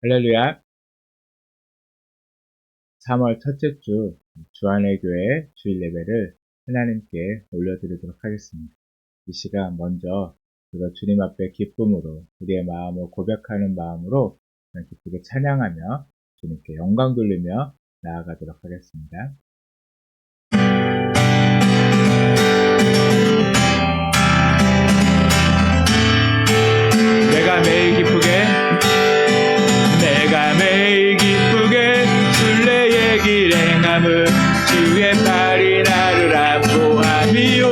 할렐루야. 3월 첫째 주 주안의 교회 주일 예배를 하나님께 올려드리도록 하겠습니다. 이 시간 먼저 우리가 주님 앞에 기쁨으로 우리의 마음을 고백하는 마음으로 기쁘게 찬양하며 주님께 영광 돌리며 나아가도록 하겠습니다. 내가 매일 기쁘게 순례의 길 행함은 주의 팔이 나를 안보함이요.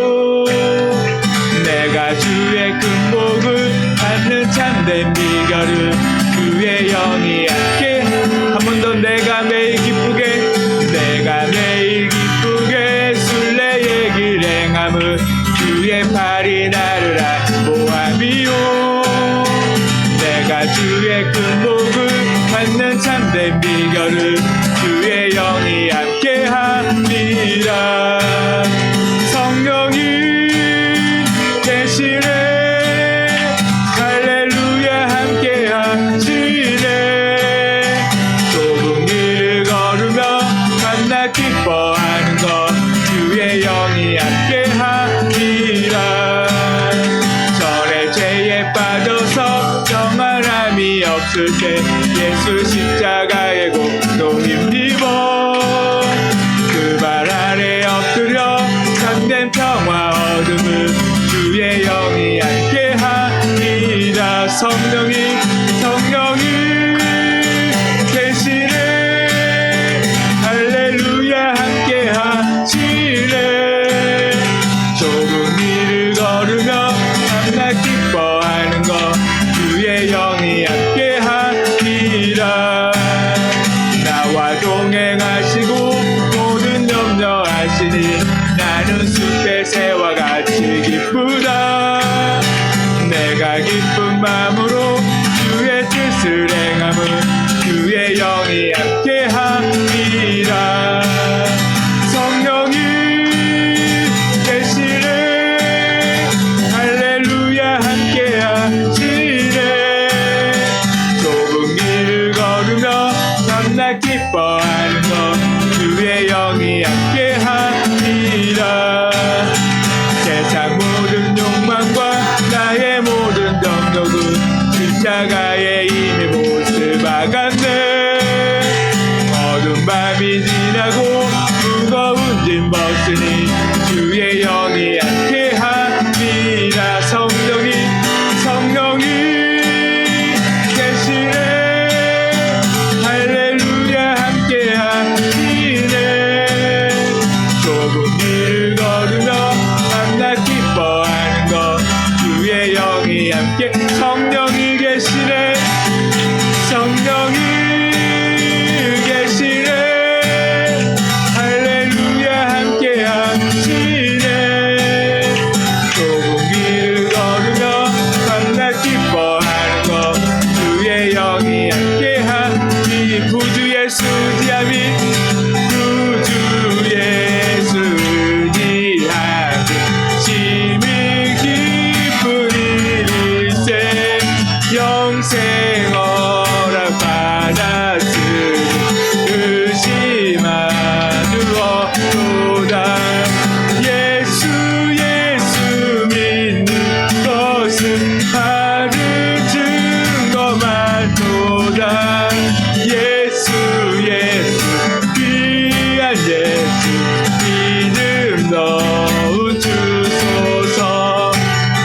내가 주의 큰 복을 받는 참된 비결은 주의 영이 함께. 한 번 더. 내가 매일 기쁘게 순례의 길 행함은 주의 팔이 나를 안보함이요. 내가 주의 큰 복을 받는 참된 비결은 주의 영이 함께함이라. 성령이 계시네. 할렐루야 함께하시네. 좁은 길을 걸으며 만나 기뻐하는 것 주의 영이 함께함이라. 절의 죄에 빠져서 평안함이 없을 때 예수 십자가의 고통 힘입어 그 발 아래 엎드려 참된 평화 얻음은 주의 영이 함께하리라. 성령이 계시네. 할렐루야 함께하시네. 좁은 길을 걸으며 만나 기뻐하는 것 주의 영이 함께하리라. 나와 동행하시고 모든 염려하시니 나는 숲의 새와 같이 기쁘다. 내가 기쁜 마음으로 주의 뜻을 행함은 주의 영이 함께하리라. 성령이 계시네. 할렐루야 함께하시네. 좁은 길을 걸으며 만나 기뻐하는 것 주의 영이 함께하리라. 세상 모든 욕망과 나의 모든 정욕은 십자가에 이미 못을 박았네. 어두운 밤이 지나고 무거운 짐 벗으니 주의 영이 함께하리라. 성령이 계시네. 할렐루야 함께하시네. 좁은 길을 걸으며 만나 기뻐하는 것 주의 영이 함께. 성령이 계시네. 할렐루야 함께하시네. 좁은 길을 걸으며 만나 기뻐하는 것 주의 영이 함께하니. 구주 예수 지함이 심히 기쁜 일일세. 영생 허락 받았으니 의심하두어도다. 예수 믿는 것은 받은 증거만도다. 예수 귀한 예수 믿음 넣어 주소서.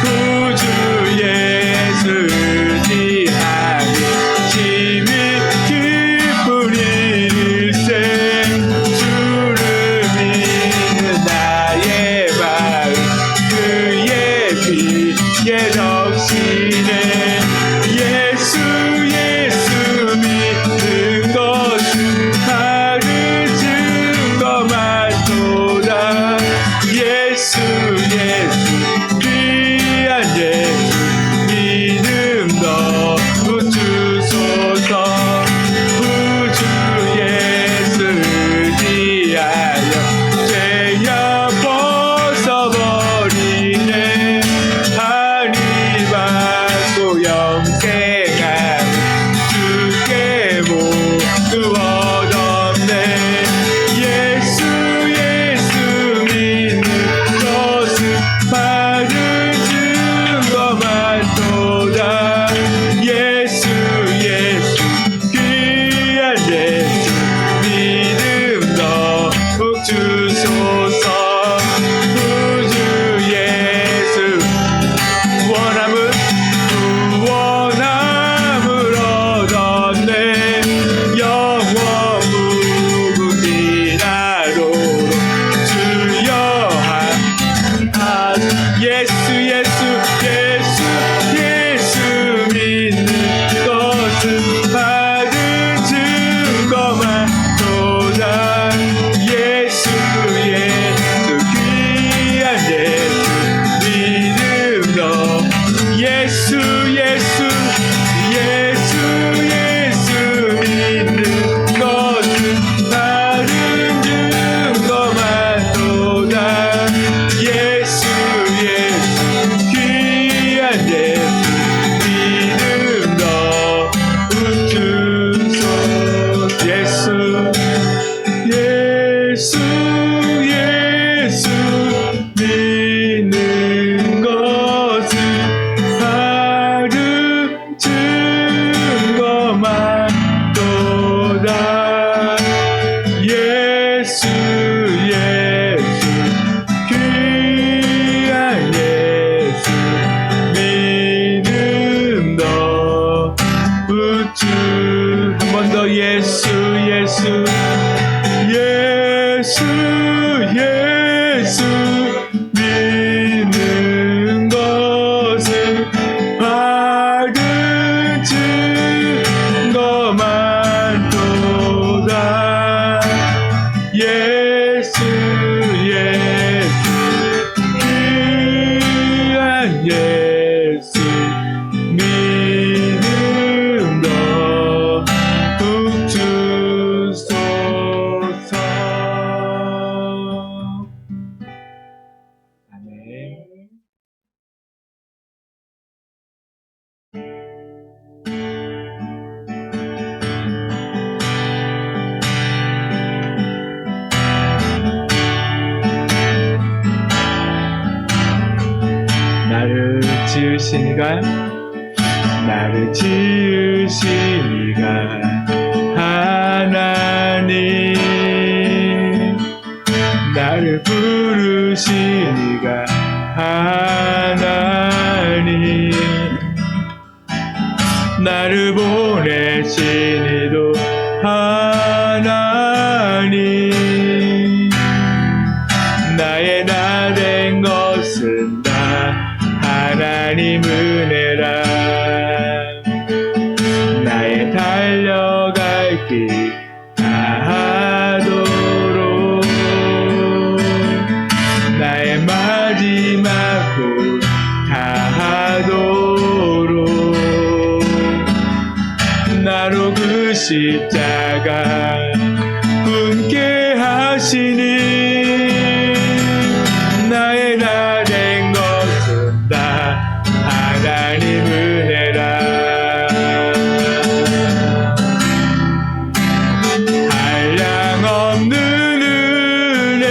구주 예수 지하니 심히 기쁜 일일세. 주를 믿는 주소서. 구주 예수 구원함을 얻었네. 영원 무궁이나로 주여 예수 예수 예수 예수 믿는 것은 받은 증거만 도다. 예수 예수 귀한 예수 믿음으로 예수 예수 예수 예수 믿는 것은 받은 증거만 도다. 예수 예수 귀한 예수 믿음으로 주소. 예수 예수 예수 믿는 것은 바른 증거만 도다. 예수 예수 귀한 예수 믿음도 우주. 한 번 더 예수 예수 예수 예수 믿는 것은 받은 증거만 도다. 예수 예수 귀한 예수 믿음도 주소서. 아멘. 나를 지으신 이가 나를 지으신 이가 하나님. 나를 부르신 이가 하나님. 나를 보내신 이도 하나님. 나의 나 된 것은 다 하나님 은혜라. 나의 달려갈 길 다하도록 나의 마지막 곳 다하도록 나로 그 십자가 꿈게 하시니. 나의 나 된 것은 다 하나님 은혜라. 한량 없는 은혜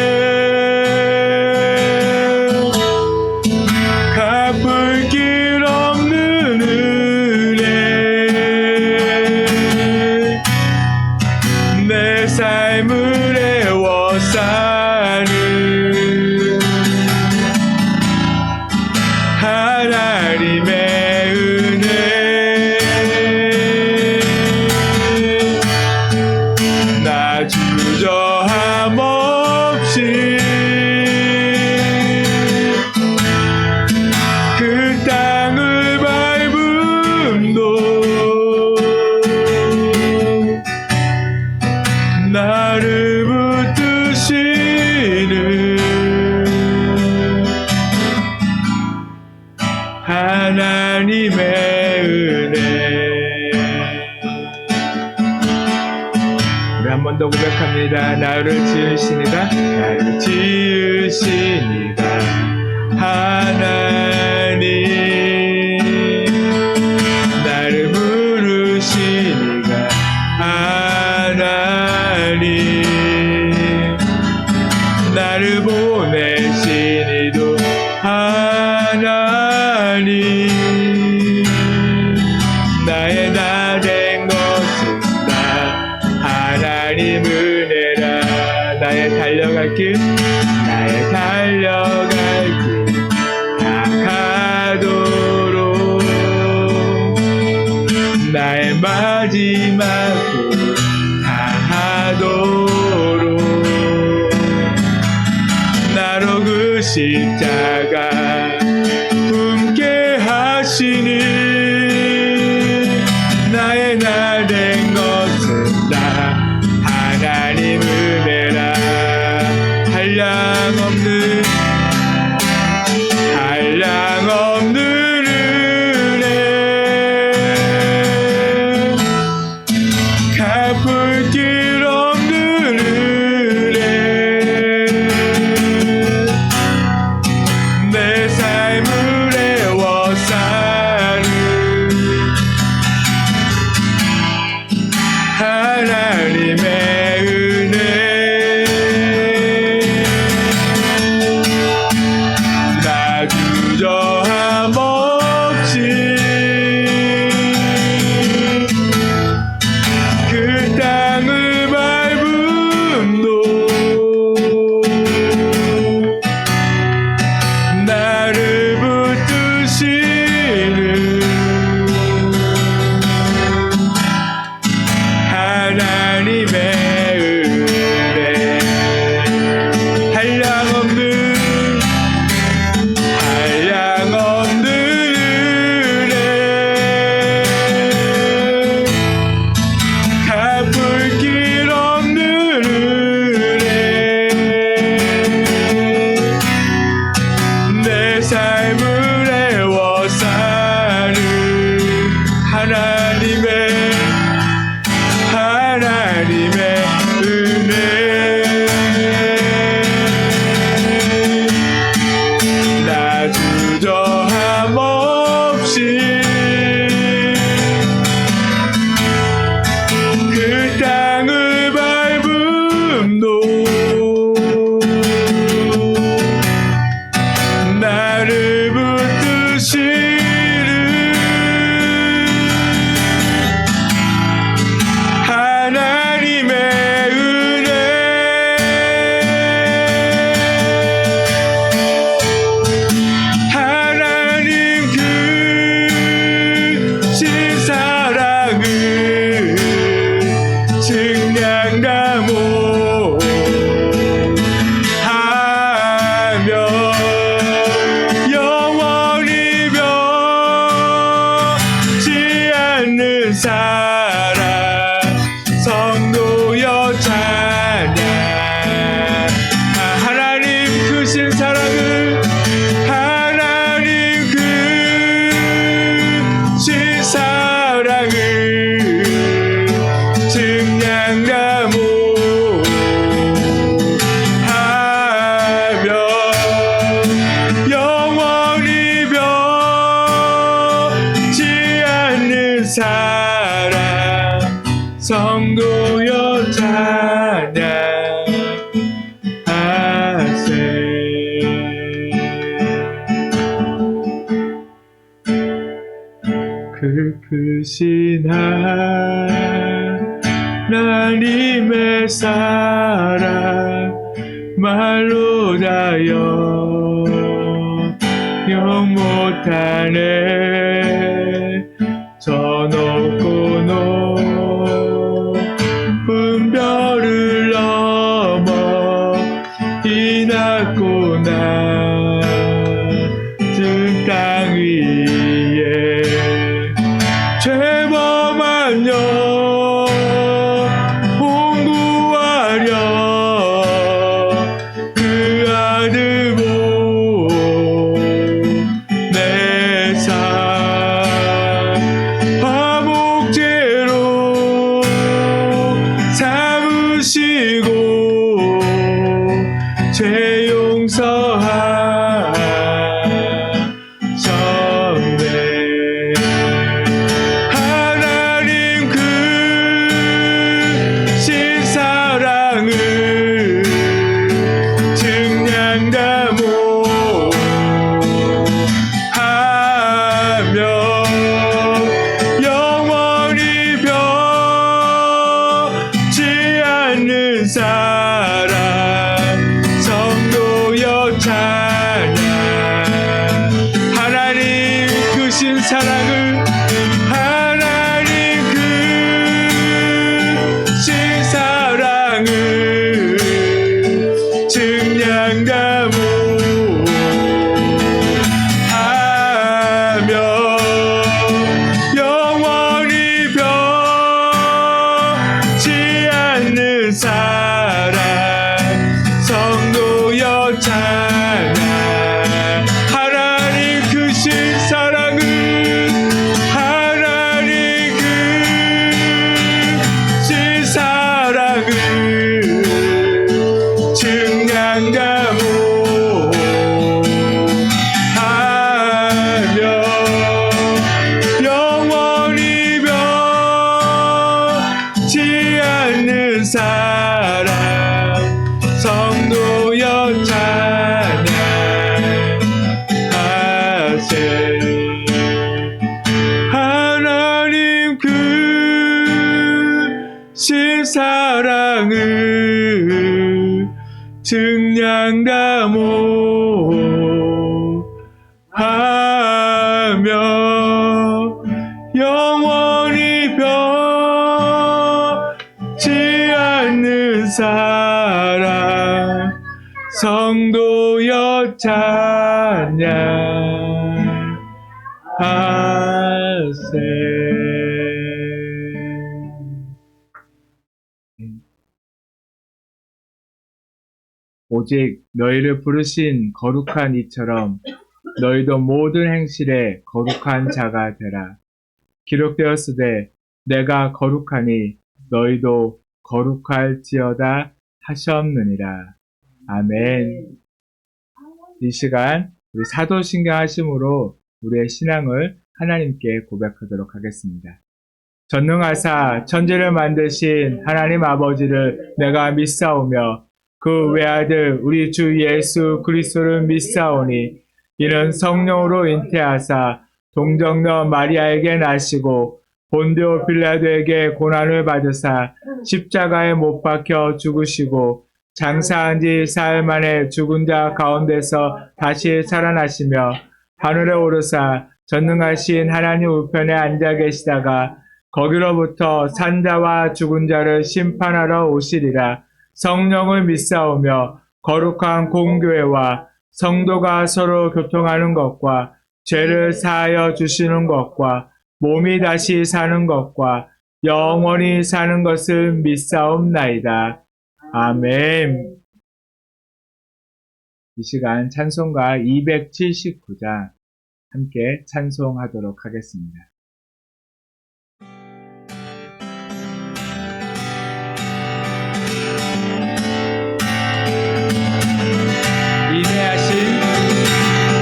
갚을 길 없는 은혜 내 삶을 애워싸는 하나님의 은혜. 나 주저함 없이 그 땅을 밟음도 나를 붙드시는 하나님의 은혜. 우리 한 번 더 고백합니다. 나를 지으시니가 나를 지으시니가 하나님. 나를 부르시니가 하나님. 나를 보내시니도 하나님. 나의 나 된 것은 다 하나님 은혜라. 나의 나의 달려갈 길 다 가도록 나의 마지막 다하도록 나로 그 십자가 품게 하시니 나의 나 된 것은 다 하나님 은혜라 한량없는 은혜 갚을 길 없는 은혜 내 삶을 애워싸는 하나님의 은혜 나 주저함 없이 그 땅을 밟음도 나를 붙드시는 하나님의 은혜 한량없는 은혜 갚을 길 없는 은혜 내 삶을 애워싸는 하나님의 은혜 나 주저함 없이 그 땅을 밟음도 나를 붙드시는 하나님의 은혜 하나님 크신 사랑을 증량다 못하며 영원히 변치 않는 사랑 성도여 찬양 하나님 크신 사랑을 하나님 크신 사랑을 증량다 못하며 영원히 변치 않는 사랑 성도여 찬양하세 그 크신 하나님의 사랑 말로 다 영영 못하네 저 높고 높은 별을 넘어 이 낮고 낮은 땅 위에 죄범한 영혼 구하려 그 아들 보내사 화목제로 삼으시고 죄 용서하셨네 하나님 크신 사랑을 증량다 못하며 영원히 변치 않는 사랑 증량감오 하며 영원히 변치 않는 사랑 성도여 찬양 하나님 크신 사랑은 하나님 크신 사랑은 증량감오 하며 영원히 변치 않는 사랑 성도여 찬양하세 하나님 크신 사랑을 증량감오 하며 영원히 변치 않는 사랑 성도여 찬양하세 오직 너희를 부르신 거룩한 이처럼 너희도 모든 행실에 거룩한 자가 되라. 기록되었으되 내가 거룩하니 너희도 거룩할지어다 하셨느니라. 아멘. 이 시간 우리 사도신경 하심으로 우리의 신앙을 하나님께 고백하도록 하겠습니다. 전능하사 천지를 만드신 하나님 아버지를 내가 믿사오며 그 외아들 우리 주 예수 그리스도를 믿사오니 이는 성령으로 잉태하사 동정녀 마리아에게 나시고 본디오 빌라도에게 고난을 받으사 십자가에 못 박혀 죽으시고 장사한 지 사흘 만에 죽은 자 가운데서 다시 살아나시며 하늘에 오르사 전능하신 하나님 우편에 앉아 계시다가 거기로부터 산자와 죽은 자를 심판하러 오시리라. 성령을 믿사오며 거룩한 공교회와 성도가 서로 교통하는 것과 죄를 사하여 주시는 것과 몸이 다시 사는 것과 영원히 사는 것을 믿사옵나이다. 아멘. 이 시간 찬송가 279장 함께 찬송하도록 하겠습니다.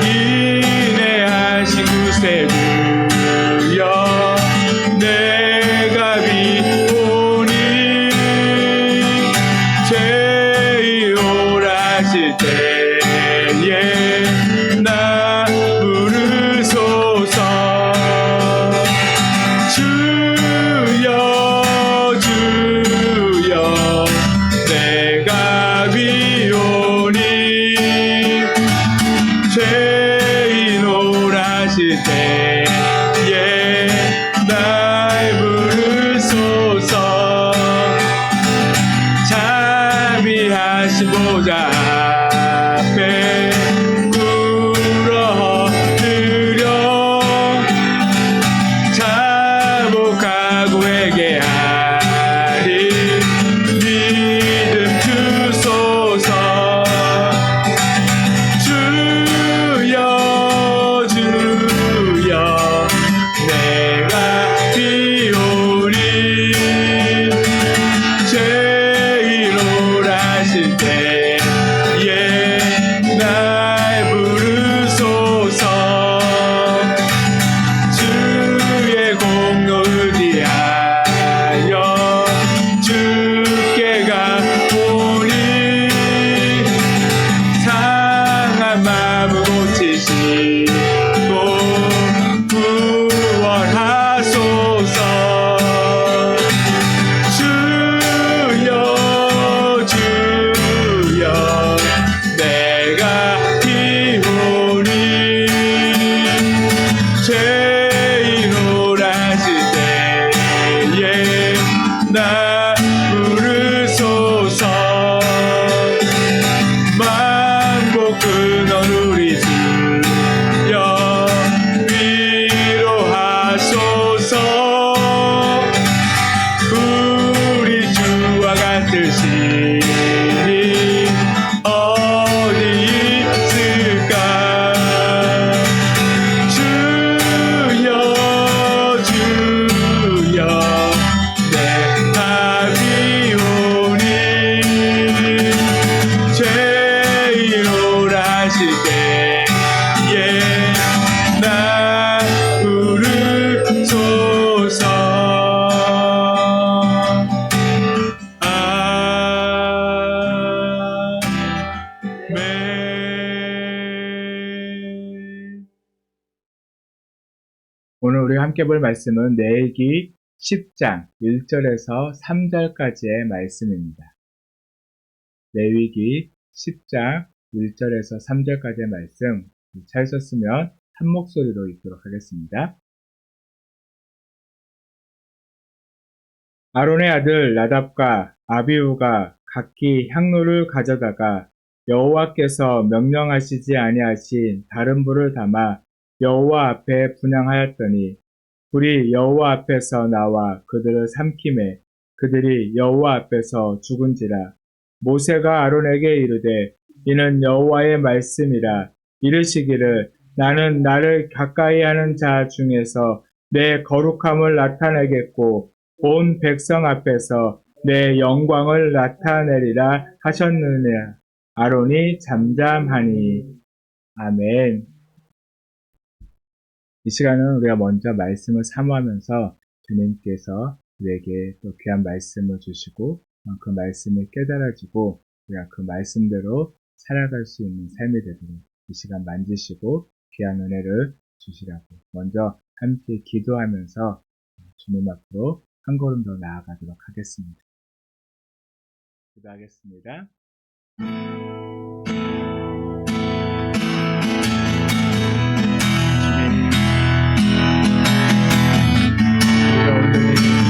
인내하신 구세주여 내가 비오니 죄의 오라질 때에 나 부르소서 주여 주여 내가 비오니 죄인 오라실 때에 날 부르소서 자비하신 보좌 앞에 꿇어드려 자복하고 회개하리 믿음 주소서 주여 주여 내가 비오니 죄인 오라실 때에 나 하시되 나 부르소서. 아멘. 오늘 우리가 함께 볼 말씀은 레위기 10장 1절에서 3절까지의 말씀입니다. 레위기 10장 1절에서 3절까지의 말씀 찾으셨으면 한 목소리로 읽도록 하겠습니다. 아론의 아들 나답과 아비후가 각기 향로를 가져다가 여호와께서 명령하시지 아니하신 다른 불을 담아 여호와 앞에 분향하였더니 불이 여호와 앞에서 나와 그들을 삼키매 그들이 여호와 앞에서 죽은지라. 모세가 아론에게 이르되 이는 여호와의 말씀이라. 이르시기를 나는 나를 가까이 하는 자 중에서 내 거룩함을 나타내겠고 온 백성 앞에서 내 영광을 나타내리라 하셨느냐. 아론이 잠잠하니. 아멘. 이 시간은 우리가 먼저 말씀을 사모하면서 주님께서 우리에게 또 귀한 말씀을 주시고 그 말씀이 깨달아지고 우리가 그 말씀대로 살아갈 수 있는 삶이 되도록 이 시간 만지시고 귀한 은혜를 주시라고 먼저 함께 기도하면서 주님 앞으로 한 걸음 더 나아가도록 하겠습니다. 기도하겠습니다.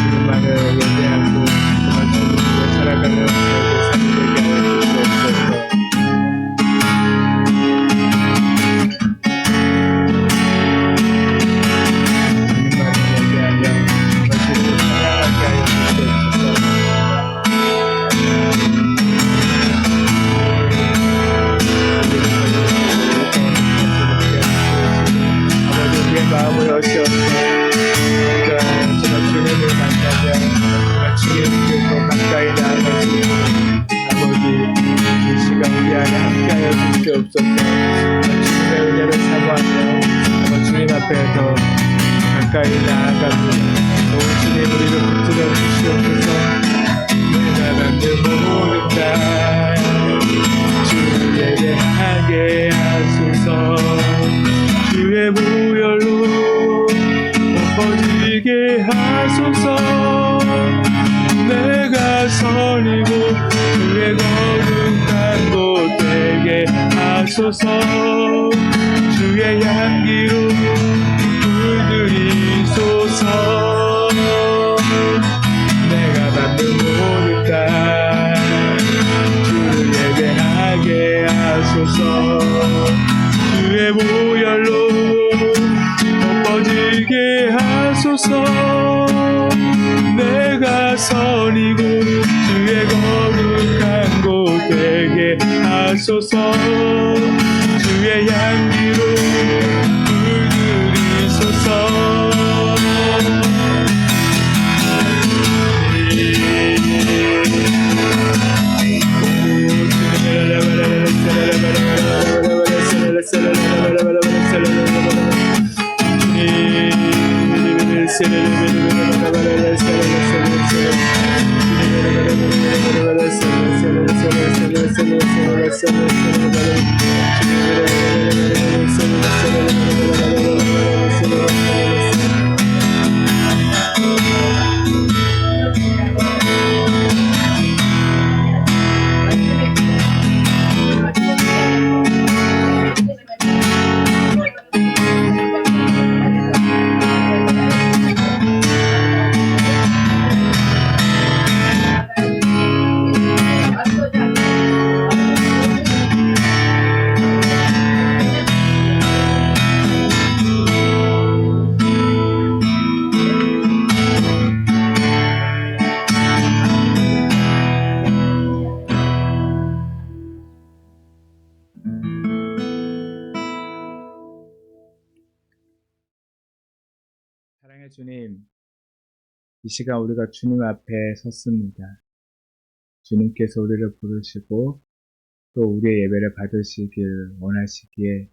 주님만을 예배하고 정말 주님으로 살아가는 우리의 삶이 되게 하여 주시옵소서. 주님만을 예배하며 정말 주님을 사랑하게 하여 주시옵소서. 아버지 우리의 마음을 여시옵소서. 주님을 만나며 주님께서 가까이 나아가시고 아버지 이 시간 우리 안에 함께하여 주시옵소서. 주님의 은혜를 사모하며 주님 앞에 더 가까이 나아가며 온 주님 우리를 붙들어 주시옵소서. 내가 만든 모든 날 주에게 하게 하소서. 주의 보혈로 퍼지게 하소서. 내가 선이고 주의 거룩한 곳 되게 하소서. 주의 향기로 물들이소서. 내가 받는 모든 것 주에게 하게 하소서. 주의 보혈로 엎어지게 하소서. 내가 선이고 주의 거룩한 곳 되게 하소서. 주의 향기로 물들이소서. 사랑의 주님, 이 시간 우리가 주님 앞에 섰습니다. 주님께서 우리를 부르시고 또 우리의 예배를 받으시길 원하시기에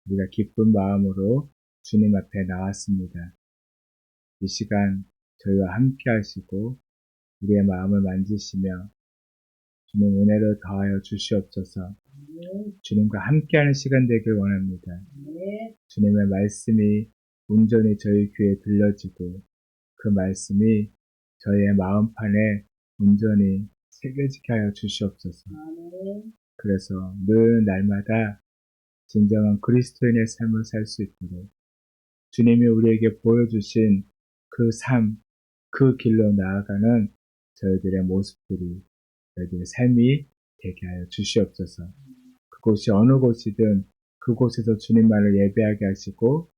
우리가 기쁜 마음으로 주님 앞에 나왔습니다. 이 시간 저희와 함께 하시고 우리의 마음을 만지시며 주님 은혜를 더하여 주시옵소서. 주님과 함께하는 시간 되길 원합니다. 주님의 말씀이 온전히 저희 귀에 들려지고 그 말씀이 저희의 마음판에 온전히 새겨지게 하여 주시옵소서. 그래서 늘 날마다 진정한 그리스도인의 삶을 살 수 있도록 주님이 우리에게 보여주신 그 삶, 그 길로 나아가는 저희들의 모습들이, 저희들의 삶이 되게 하여 주시옵소서. 그곳이 어느 곳이든 그곳에서 주님만을 예배하게 하시고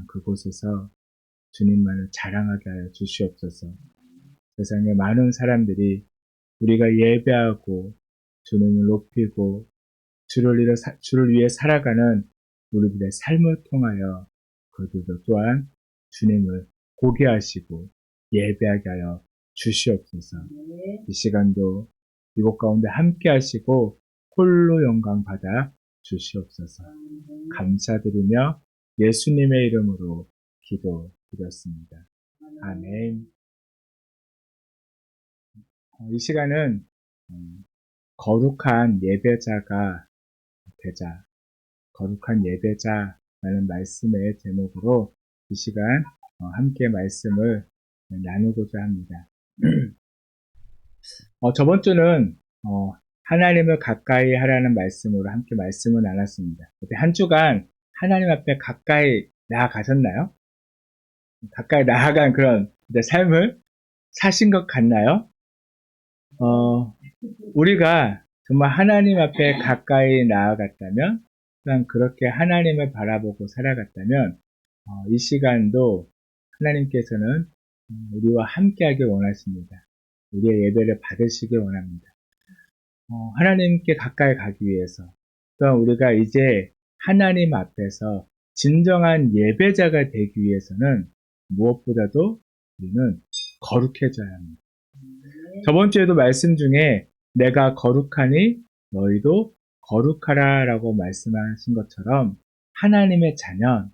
그곳에서 주님만을 자랑하게 하여 주시옵소서. 세상에 많은 사람들이 우리가 예배하고 주님을 높이고 주를 위해 살아가는 우리들의 삶을 통하여 그들도 또한 주님을 고개하시고 예배하게 하여 주시옵소서. 이 시간도 이곳 가운데 함께 하시고 홀로 영광 받아 주시옵소서. 감사드리며 예수님의 이름으로 기도드렸습니다. 아멘. 이 시간은 거룩한 예배자가 되자, 거룩한 예배자라는 말씀의 제목으로 이 시간 함께 말씀을 나누고자 합니다. 저번 주는 하나님을 가까이 하라는 말씀으로 함께 말씀을 나눴습니다. 한 주간 하나님 앞에 가까이 나아가셨나요? 가까이 나아간 그런 삶을 사신 것 같나요? 우리가 정말 하나님 앞에 가까이 나아갔다면, 그렇게 하나님을 바라보고 살아갔다면, 이 시간도 하나님께서는 우리와 함께하길 원하십니다. 우리의 예배를 받으시길 원합니다. 하나님께 가까이 가기 위해서, 또한 우리가 이제 하나님 앞에서 진정한 예배자가 되기 위해서는 무엇보다도 우리는 거룩해져야 합니다. 저번 주에도 말씀 중에 내가 거룩하니 너희도 거룩하라 라고 말씀하신 것처럼 하나님의 자녀,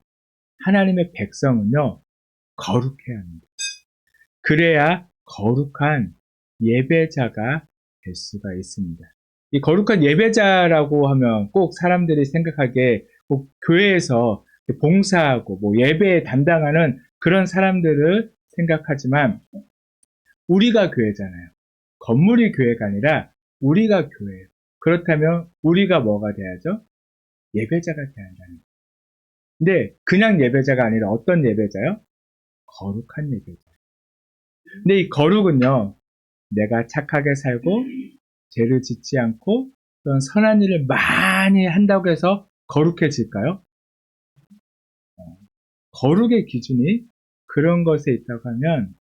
하나님의 백성은요, 거룩해야 합니다. 그래야 거룩한 예배자가 될 수가 있습니다. 이 거룩한 예배자라고 하면 꼭 사람들이 생각하기에 꼭 교회에서 봉사하고 예배에 담당하는 그런 사람들을 생각하지만 우리가 교회잖아요. 건물이 교회가 아니라 우리가 교회예요. 그렇다면 우리가 뭐가 돼야죠? 예배자가 돼야 한다는 거예요. 근데 그냥 예배자가 아니라 어떤 예배자요? 거룩한 예배자. 근데 이 거룩은요, 내가 착하게 살고 죄를 짓지 않고 그런 선한 일을 많이 한다고 해서 거룩해질까요? 거룩의 기준이 그런 것에 있다고 하면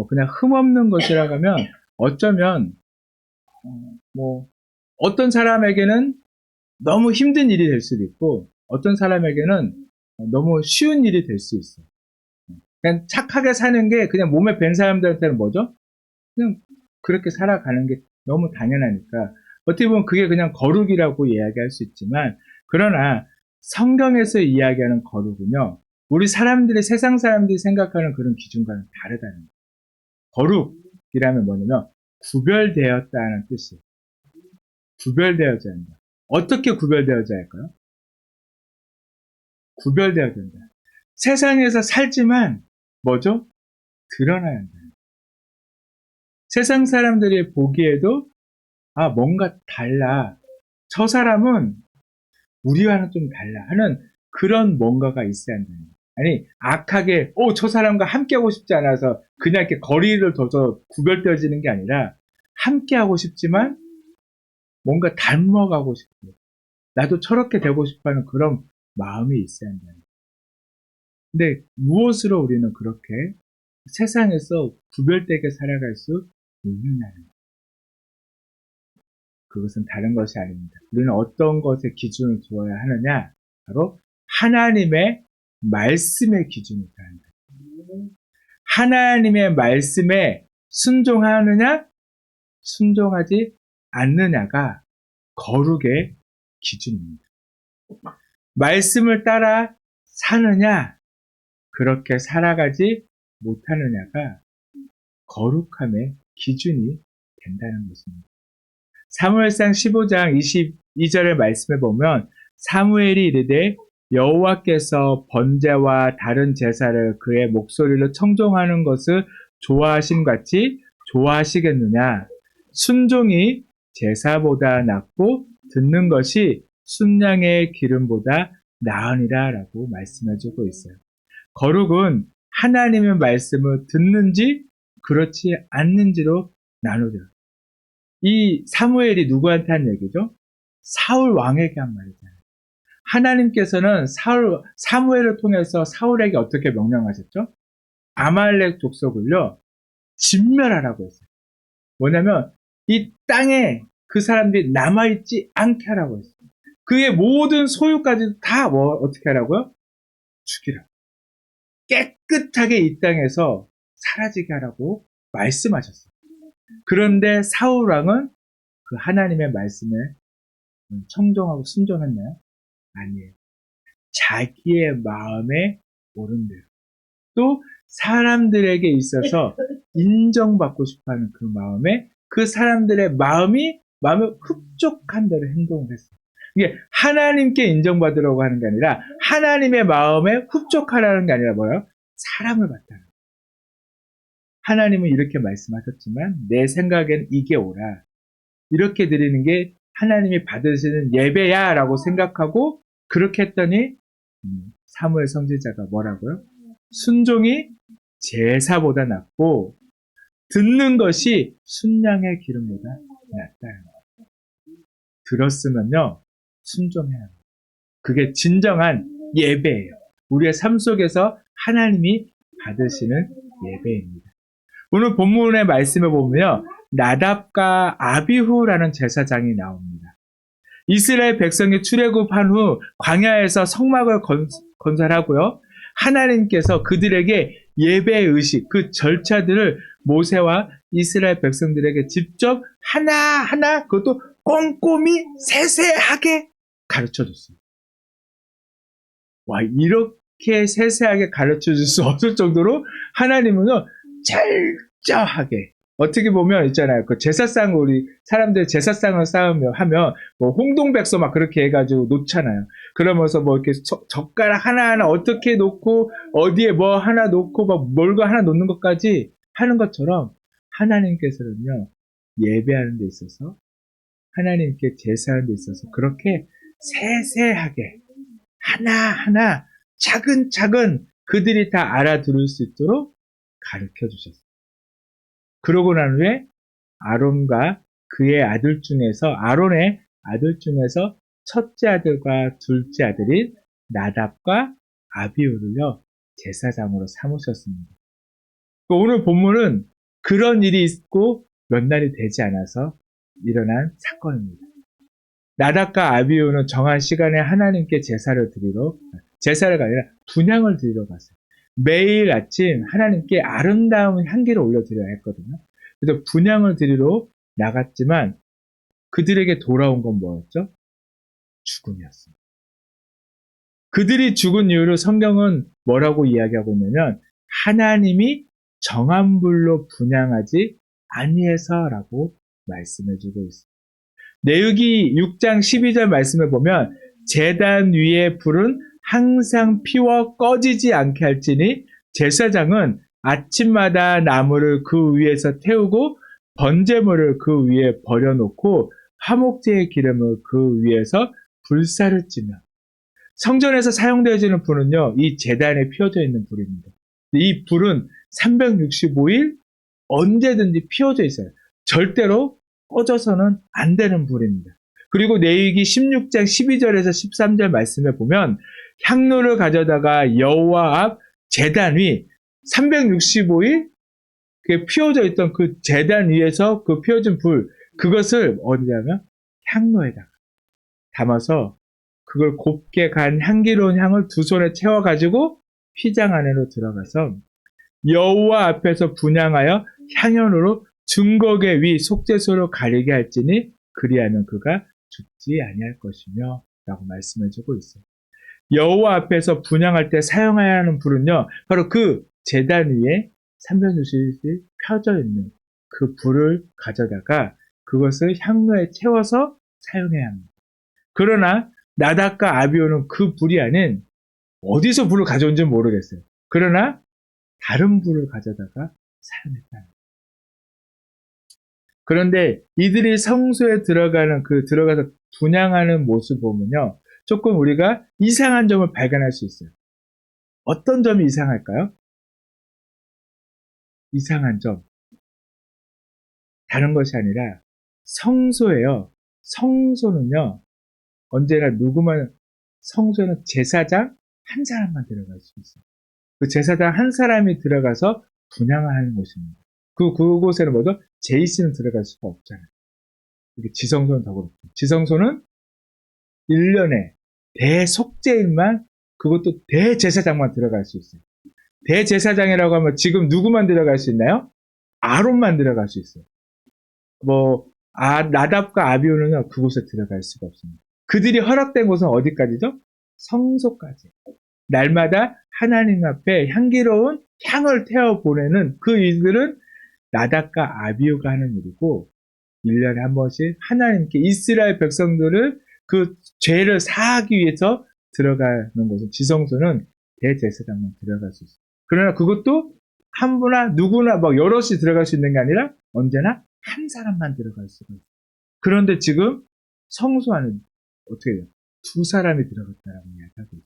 그냥 흠없는 것이라고 하면 어쩌면 어떤 사람에게는 너무 힘든 일이 될 수도 있고 어떤 사람에게는 너무 쉬운 일이 될 수 있어요. 그냥 착하게 사는 게 그냥 몸에 밴 사람들한테는 뭐죠? 그냥 그렇게 살아가는 게 너무 당연하니까 어떻게 보면 그게 그냥 거룩이라고 이야기할 수 있지만 그러나 성경에서 이야기하는 거룩은요, 우리 사람들이 세상 사람들이 생각하는 그런 기준과는 다르다는 거예요. 거룩이라면 뭐냐면 구별되었다는 뜻이에요. 구별되어져야 한다. 어떻게 구별되어져야 할까요? 구별되어야 된다. 세상에서 살지만 뭐죠? 드러나야 한다. 세상 사람들이 보기에도 뭔가 달라. 저 사람은 우리와는 좀 달라 하는 그런 뭔가가 있어야 한다는 거예요. 아니 악하게 저 사람과 함께하고 싶지 않아서 그냥 이렇게 거리를 둬서 구별되어지는 게 아니라 함께하고 싶지만 뭔가 닮아가고 싶고 나도 저렇게 되고 싶어하는 그런 마음이 있어야 한다는 거예요. 근데 무엇으로 우리는 그렇게 세상에서 구별되게 살아갈 수 있느냐는 거예요. 그것은 다른 것이 아닙니다. 우리는 어떤 것에 기준을 두어야 하느냐? 바로 하나님의 말씀의 기준을 두어야 한다. 하나님의 말씀에 순종하느냐? 순종하지 않느냐가 거룩의 기준입니다. 말씀을 따라 사느냐, 그렇게 살아가지 못하느냐가 거룩함의 기준이 된다는 것입니다. 사무엘상 15장 22절의 말씀에 보면 사무엘이 이르되 여호와께서 번제와 다른 제사를 그의 목소리로 청종하는 것을 좋아하신 같이 좋아하시겠느냐. 순종이 제사보다 낫고 듣는 것이 순양의 기름보다 나으니라 라고 말씀해주고 있어요. 거룩은 하나님의 말씀을 듣는지 그렇지 않는지로 나누죠. 이 사무엘이 누구한테 한 얘기죠? 사울 왕에게 한 말이잖아요. 하나님께서는 사무엘을 통해서 사울에게 어떻게 명령하셨죠? 아말렉 족속을요, 진멸하라고 했어요. 뭐냐면, 이 땅에 그 사람들이 남아있지 않게 하라고 했어요. 그의 모든 소유까지 다 어떻게 하라고요? 죽이라고. 깨끗하게 이 땅에서 사라지게 하라고 말씀하셨어요. 그런데 사울 왕은 그 하나님의 말씀에 청종하고 순종했나요? 아니에요. 자기의 마음에 옳은 대로. 또 사람들에게 있어서 인정받고 싶어하는 그 마음에 그 사람들의 마음에 흡족한 대로 행동을 했어요. 이게 하나님께 인정받으려고 하는 게 아니라 하나님의 마음에 흡족하라는 게 아니라 뭐예요? 사람을 받다는 거예요. 하나님은 이렇게 말씀하셨지만 내 생각엔 이게 옳아. 이렇게 드리는 게 하나님이 받으시는 예배야 라고 생각하고 그렇게 했더니 사무엘 선지자가 뭐라고요? 순종이 제사보다 낫고 듣는 것이 순양의 기름보다 낫다. 들었으면요, 순종해야 합니다. 그게 진정한 예배예요. 우리의 삶 속에서 하나님이 받으시는 예배입니다. 오늘 본문의 말씀을 보면요, 나답과 아비후라는 제사장이 나옵니다. 이스라엘 백성이 출애굽한 후 광야에서 성막을 건설하고요. 하나님께서 그들에게 예배의 의식, 그 절차들을 모세와 이스라엘 백성들에게 직접 하나하나 그것도 꼼꼼히 세세하게 가르쳐줬어요. 와, 이렇게 세세하게 가르쳐줄 수 없을 정도로 하나님은 철저하게 어떻게 보면 있잖아요. 그 제사상 우리 사람들 제사상을 쌓으며 하면 뭐 홍동백서 막 그렇게 해가지고 놓잖아요. 그러면서 뭐 이렇게 젓가락 하나하나 어떻게 놓고 어디에 뭐 하나 놓고 막 뭘거 하나 놓는 것까지 하는 것처럼 하나님께서는요, 예배하는 데 있어서 하나님께 제사하는 데 있어서 그렇게 세세하게 하나하나 차근차근 그들이 다 알아들을 수 있도록 가르쳐 주셨어요. 그러고 난 후에 아론과 그의 아들 중에서 아론의 아들 중에서 첫째 아들과 둘째 아들인 나답과 아비후를요 제사장으로 삼으셨습니다. 오늘 본문은 그런 일이 있고 몇 날이 되지 않아서 일어난 사건입니다. 나답과 아비후는 정한 시간에 하나님께 제사가 아니라 분향을 드리러 갔어요. 매일 아침 하나님께 아름다운 향기를 올려드려야 했거든요. 그래서 분향을 드리러 나갔지만 그들에게 돌아온 건 뭐였죠? 죽음이었습니다. 그들이 죽은 이유를 성경은 뭐라고 이야기하고 있냐면 하나님이 정한 불로 분향하지 아니해서라고 말씀해주고 있습니다. 레위기 6장 12절 말씀을 보면 제단 위의 불은 항상 피워 꺼지지 않게 할지니 제사장은 아침마다 나무를 그 위에서 태우고 번제물을 그 위에 버려놓고 화목제의 기름을 그 위에서 불사를 찌며 성전에서 사용되어지는 불은요, 이 제단에 피워져 있는 불입니다. 이 불은 365일 언제든지 피워져 있어요. 절대로 꺼져서는 안 되는 불입니다. 그리고 레위기 16장 12절에서 13절 말씀에 보면 향로를 가져다가 여호와 앞 제단 위 365일 피워져 있던 그 제단 위에서 그 피워진 불, 그것을 어디다가 향로에다가 담아서 그걸 곱게 간 향기로운 향을 두 손에 채워가지고 휘장 안으로 들어가서 여호와 앞에서 분향하여 향연으로 증거계 위 속죄소로 가리게 할지니 그리하면 그가 죽지 아니할 것이며 라고 말씀해주고 있어요. 여호와 앞에서 분향할 때 사용해야 하는 불은요, 바로 그 제단 위에 삼변주실이 펴져 있는 그 불을 가져다가 그것을 향로에 채워서 사용해야 합니다. 그러나 나답과 아비오는 그 불이 아닌 어디서 불을 가져온지 모르겠어요. 그러나 다른 불을 가져다가 사용했다. 그런데 이들이 성소에 들어가서 분향하는 모습 보면요, 조금 우리가 이상한 점을 발견할 수 있어요. 어떤 점이 이상할까요? 이상한 점. 다른 것이 아니라 성소예요. 성소는요, 언제나 성소는 제사장 한 사람만 들어갈 수 있어요. 그 제사장 한 사람이 들어가서 분향을 하는 곳입니다. 그곳에는 뭐죠? 제이씨는 들어갈 수가 없잖아요. 이게 지성소는 더 그렇고. 지성소는 1년에 대속죄일만, 그것도 대제사장만 들어갈 수 있어요. 대제사장이라고 하면 지금 누구만 들어갈 수 있나요? 아론만 들어갈 수 있어요. 나답과 아비오는요, 그곳에 들어갈 수가 없습니다. 그들이 허락된 곳은 어디까지죠? 성소까지. 날마다 하나님 앞에 향기로운 향을 태워 보내는 그 일들은 나답과 아비오가 하는 일이고, 1년에 한 번씩 하나님께 이스라엘 백성들을 그 죄를 사하기 위해서 들어가는 곳은 지성소는 대제사장만 들어갈 수 있어요. 그러나 그것도 한 분나 누구나 여럿이 들어갈 수 있는 게 아니라 언제나 한 사람만 들어갈 수가 있어요. 그런데 지금 성소 안에 어떻게 돼요? 2사람이 들어갔다라고 이야기하고 있어요.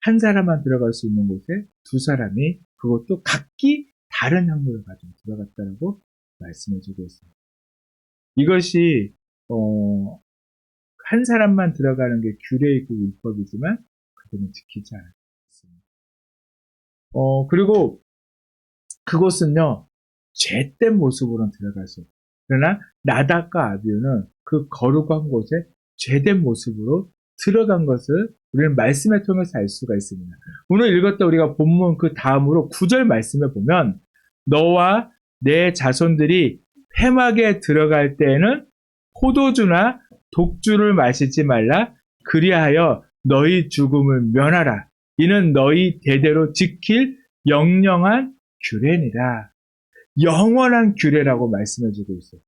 한 사람만 들어갈 수 있는 곳에 2사람이 그것도 각기 다른 향로를 가지고 들어갔다라고 말씀해주고 있습니다. 이것이 한 사람만 들어가는 게 규례이고 율법이지만 그들은 지키지 않았습니다. 그리고 그곳은요, 죄된 모습으로는 들어갈 수 없어요. 그러나 나답과 아비오는 그 거룩한 곳에 죄된 모습으로 들어간 것을 우리는 말씀을 통해서 알 수가 있습니다. 오늘 읽었던 우리가 본문 그 다음으로 9절 말씀을 보면, 너와 내 자손들이 회막에 들어갈 때에는 포도주나 독주를 마시지 말라. 그리하여 너희 죽음을 면하라. 이는 너희 대대로 지킬 영영한 규례니라. 영원한 규례라고 말씀해주고 있어요.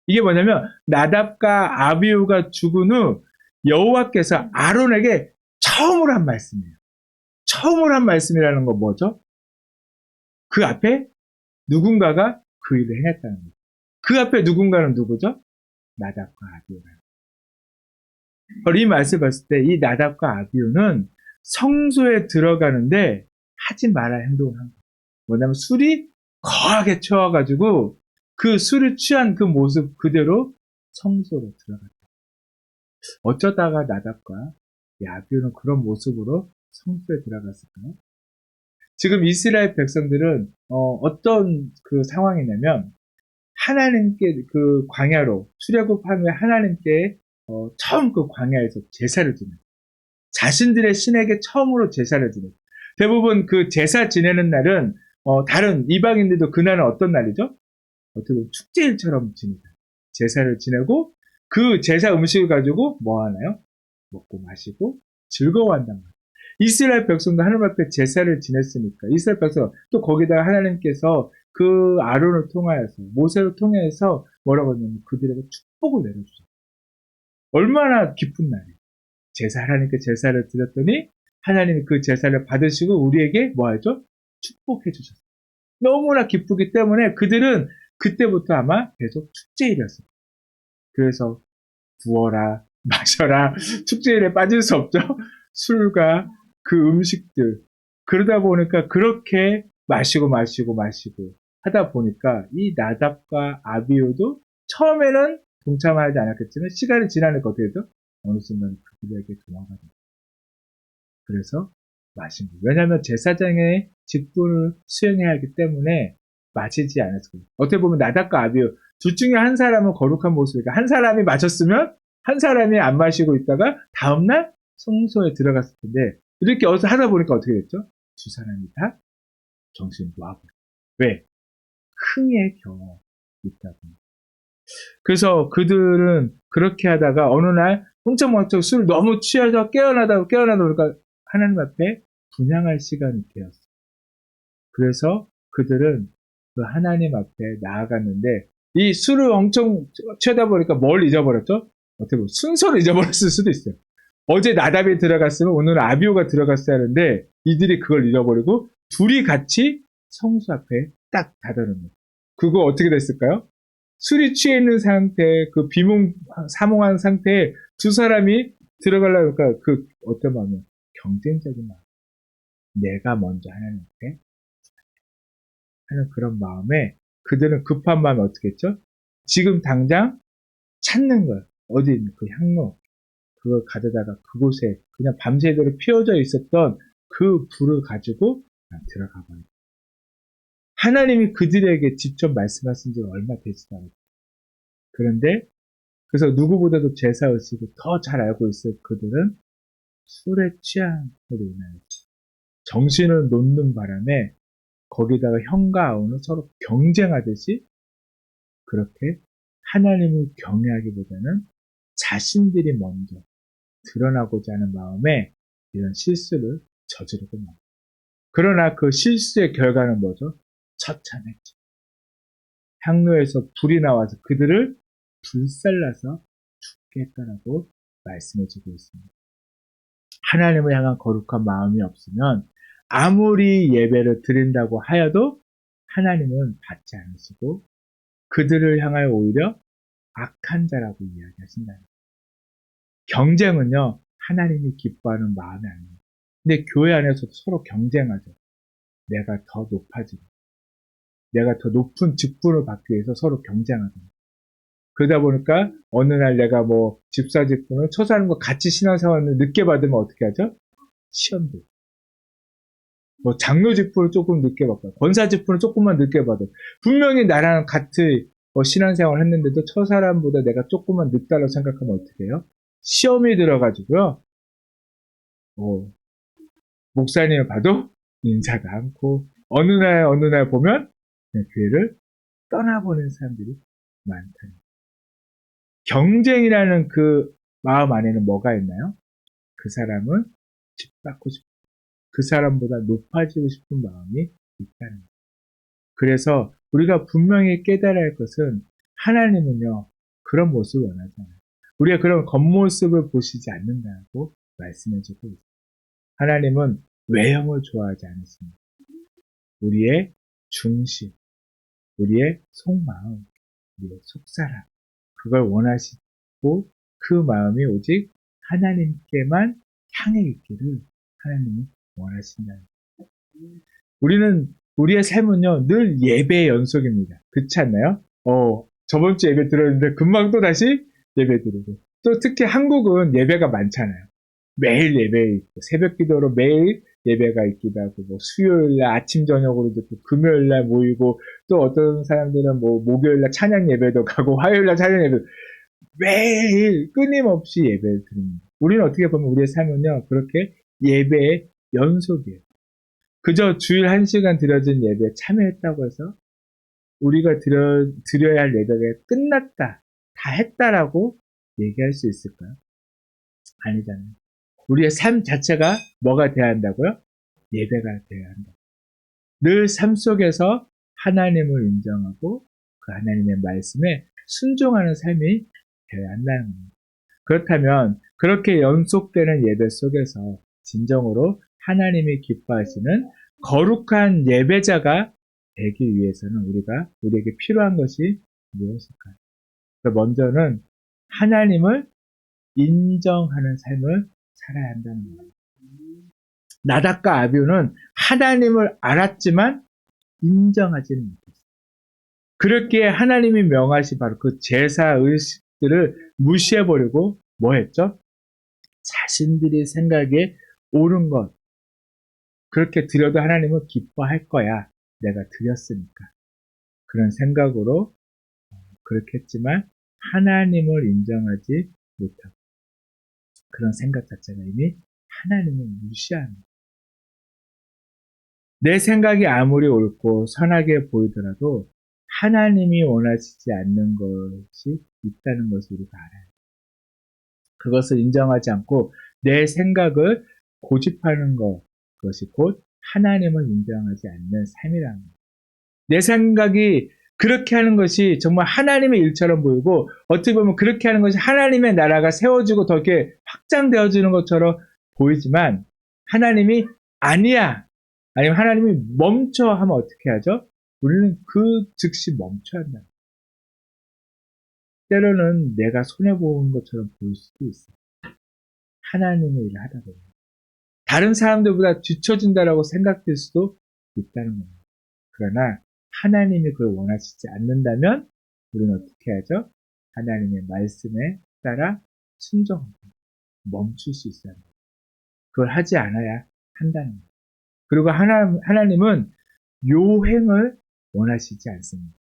이게 뭐냐면 나답과 아비후가 죽은 후 여호와께서 아론에게 처음으로 한 말씀이에요. 처음으로 한 말씀이라는 건 뭐죠? 그 앞에 누군가가 그 일을 행했다는 거죠. 그 앞에 누군가는 누구죠? 나답과 아비후가. 이 말씀을 봤을 때 이 나답과 아비후는 성소에 들어가는데 하지 말아야 행동을 한 거예요. 뭐냐면 술이 거하게 취해가지고 그 술을 취한 그 모습 그대로 성소로 들어갔다. 어쩌다가 나답과 아비후는 그런 모습으로 성소에 들어갔을까요? 지금 이스라엘 백성들은 어떤 그 상황이냐면 하나님께 그 광야로 출애굽한 후에 하나님께 처음 그 광야에서 제사를 지내요. 자신들의 신에게 처음으로 제사를 지내요. 대부분 그 제사 지내는 날은 다른 이방인들도 그날은 어떤 날이죠? 어떻게 보면 축제일처럼 지내요. 제사를 지내고 그 제사 음식을 가지고 뭐 하나요? 먹고 마시고 즐거워한단 말이에요. 이스라엘 백성도 하나님 앞에 제사를 지냈으니까 이스라엘 백성 또 거기다가 하나님께서 그 아론을 통하여서 모세를 통해서 뭐라고 하냐면 그들에게 축복을 내려주죠. 얼마나 기쁜 날이에요. 하나님께 제사를 드렸더니 하나님이 그 제사를 받으시고 우리에게 뭐 하죠? 축복해 주셨어요. 너무나 기쁘기 때문에 그들은 그때부터 아마 계속 축제일이었어요. 그래서 부어라 마셔라 축제일에 빠질 수 없죠. 술과 그 음식들 그러다 보니까 그렇게 마시고 하다 보니까 이 나답과 아비후도 처음에는 동참하지 않았겠지만 시간이 지나니까 어떻게 되죠? 어느 순간 그들에게 도망가 됩니다. 그래서 마신 거예요. 왜냐하면 제사장의 직분을 수행해야 하기 때문에 마시지 않았을 거예요. 어떻게 보면 나답과 아비후 둘 중에 한 사람은 거룩한 모습이니까 한 사람이 마셨으면 한 사람이 안 마시고 있다가 다음날 성소에 들어갔을 텐데 이렇게 어디서 하다 보니까 어떻게 됐죠? 2사람이 다 정신이 놓아버려요. 왜? 흥에 겨워 있다 보니까. 그래서 그들은 그렇게 하다가 어느 날 훔쩍멈쩍 술을 너무 취해서 깨어나다 보니까 하나님 앞에 분향할 시간이 되었어. 그래서 그들은 그 하나님 앞에 나아갔는데 이 술을 엄청 취하다 보니까 뭘 잊어버렸죠? 어떻게 보면 순서를 잊어버렸을 수도 있어요. 어제 나답이 들어갔으면 오늘은 아비후가 들어갔어야 하는데 이들이 그걸 잃어버리고 둘이 같이 성수 앞에 딱 다다른 거예요. 그거 어떻게 됐을까요? 술이 취해 있는 상태, 그 사몽한 상태에 두 사람이 들어가려고 하니까 그 어떤 마음이요? 경쟁적인 마음. 내가 먼저 하나님 앞에 하는 그런 마음에 그들은 급한 마음에 어떻게 했죠? 지금 당장 찾는 거예요. 어디 있는 그 향로. 그걸 가져다가 그곳에 그냥 밤새도록 피어져 있었던 그 불을 가지고 들어가 버려요. 하나님이 그들에게 직접 말씀하신 지가 얼마 되지도 않았어요. 그런데 그래서 누구보다도 제사의식을 더 잘 알고 있을 그들은 술에 취함으로 인하여 정신을 놓는 바람에 거기다가 형과 아우는 서로 경쟁하듯이 그렇게 하나님을 경외하기보다는 자신들이 먼저 드러나고자 하는 마음에 이런 실수를 저지르고 맙니다. 그러나 그 실수의 결과는 뭐죠? 처참했죠. 향로에서 불이 나와서 그들을 불살라서 죽게 했다라고 말씀해주고 있습니다. 하나님을 향한 거룩한 마음이 없으면 아무리 예배를 드린다고 하여도 하나님은 받지 않으시고 그들을 향하여 오히려 악한 자라고 이야기하신다. 경쟁은요, 하나님이 기뻐하는 마음이 아니에요. 근데 교회 안에서도 서로 경쟁하죠. 내가 더 높아지고, 내가 더 높은 직분을 받기 위해서 서로 경쟁하죠. 그러다 보니까 어느 날 내가 뭐 집사 직분을 처사하는과 같이 신앙생활을 늦게 받으면 어떻게 하죠? 시험도. 뭐 장로 직분을 조금 늦게 받고, 권사 직분을 조금만 늦게 받고, 분명히 나랑 같이 신앙생활을 했는데도 저 사람보다 내가 조금만 늦다고 생각하면 어떻게 해요? 시험이 들어가지고요. 목사님을 봐도 인사가 않고 어느 날 보면 교회를 떠나보는 사람들이 많다는 경쟁이라는 그 마음 안에는 뭐가 있나요? 그 사람은 뒷받고 싶고 그 사람보다 높아지고 싶은 마음이 있다는 거예요. 그래서 우리가 분명히 깨달아야 할 것은 하나님은요 그런 모습을 원하잖아요. 우리가 그런 겉모습을 보시지 않는다고 말씀해주고 있어요. 하나님은 외형을 좋아하지 않으십니다. 우리의 중심, 우리의 속마음, 우리의 속사람, 그걸 원하시고 그 마음이 오직 하나님께만 향해 있기를 하나님이 원하신다는 거예요. 우리의 삶은요, 늘 예배의 연속입니다. 그렇지 않나요? 저번 주 예배 들었는데 금방 또 다시 예배 드리고. 또 특히 한국은 예배가 많잖아요. 매일 예배 있고, 새벽 기도로 매일 예배가 있기도 하고, 뭐 수요일날 아침 저녁으로 듣고, 금요일날 모이고, 또 어떤 사람들은 뭐 목요일날 찬양 예배도 가고, 화요일날 찬양 예배도 매일 끊임없이 예배를 드립니다. 우리는 어떻게 보면 우리의 삶은요, 그렇게 예배의 연속이에요. 그저 주일 1시간 드려진 예배에 참여했다고 해서 우리가 드려야 할 예배가 끝났다, 다 했다라고 얘기할 수 있을까요? 아니잖아요. 우리의 삶 자체가 뭐가 돼야 한다고요? 예배가 돼야 한다. 늘 삶 속에서 하나님을 인정하고 그 하나님의 말씀에 순종하는 삶이 되어야 한다는 겁니다. 그렇다면 그렇게 연속되는 예배 속에서 진정으로 하나님이 기뻐하시는 거룩한 예배자가 되기 위해서는 우리에게 필요한 것이 무엇일까요? 먼저는 하나님을 인정하는 삶을 살아야 한다는 거예요. 나답과 아비후는 하나님을 알았지만 인정하지는 못했어요. 그렇기에 하나님이 명하신 바로 그 제사 의식들을 무시해버리고 뭐 했죠? 자신들이 생각에 옳은 것, 그렇게 드려도 하나님은 기뻐할 거야. 내가 드렸으니까. 그런 생각으로 그렇게 했지만 하나님을 인정하지 못하고 그런 생각 자체가 이미 하나님을 무시하는 거예요. 내 생각이 아무리 옳고 선하게 보이더라도 하나님이 원하시지 않는 것이 있다는 것을 우리가 알아요. 그것을 인정하지 않고 내 생각을 고집하는 것, 그것이 곧 하나님을 인정하지 않는 삶이라는 거예요. 내 생각이 그렇게 하는 것이 정말 하나님의 일처럼 보이고 어떻게 보면 그렇게 하는 것이 하나님의 나라가 세워지고 더 이렇게 확장되어지는 것처럼 보이지만 하나님이 아니야. 아니면 하나님이 멈춰 하면 어떻게 하죠? 우리는 그 즉시 멈춰야 한다. 때로는 내가 손해보는 것처럼 보일 수도 있어. 하나님의 일을 하다 보면. 다른 사람들보다 뒤처진다라고 생각될 수도 있다는 겁니다. 그러나 하나님이 그걸 원하시지 않는다면 우리는 어떻게 하죠? 하나님의 말씀에 따라 순종하고 멈출 수 있어야 합니다. 그걸 하지 않아야 한다는 거예요. 그리고 하나님은 요행을 원하시지 않습니다.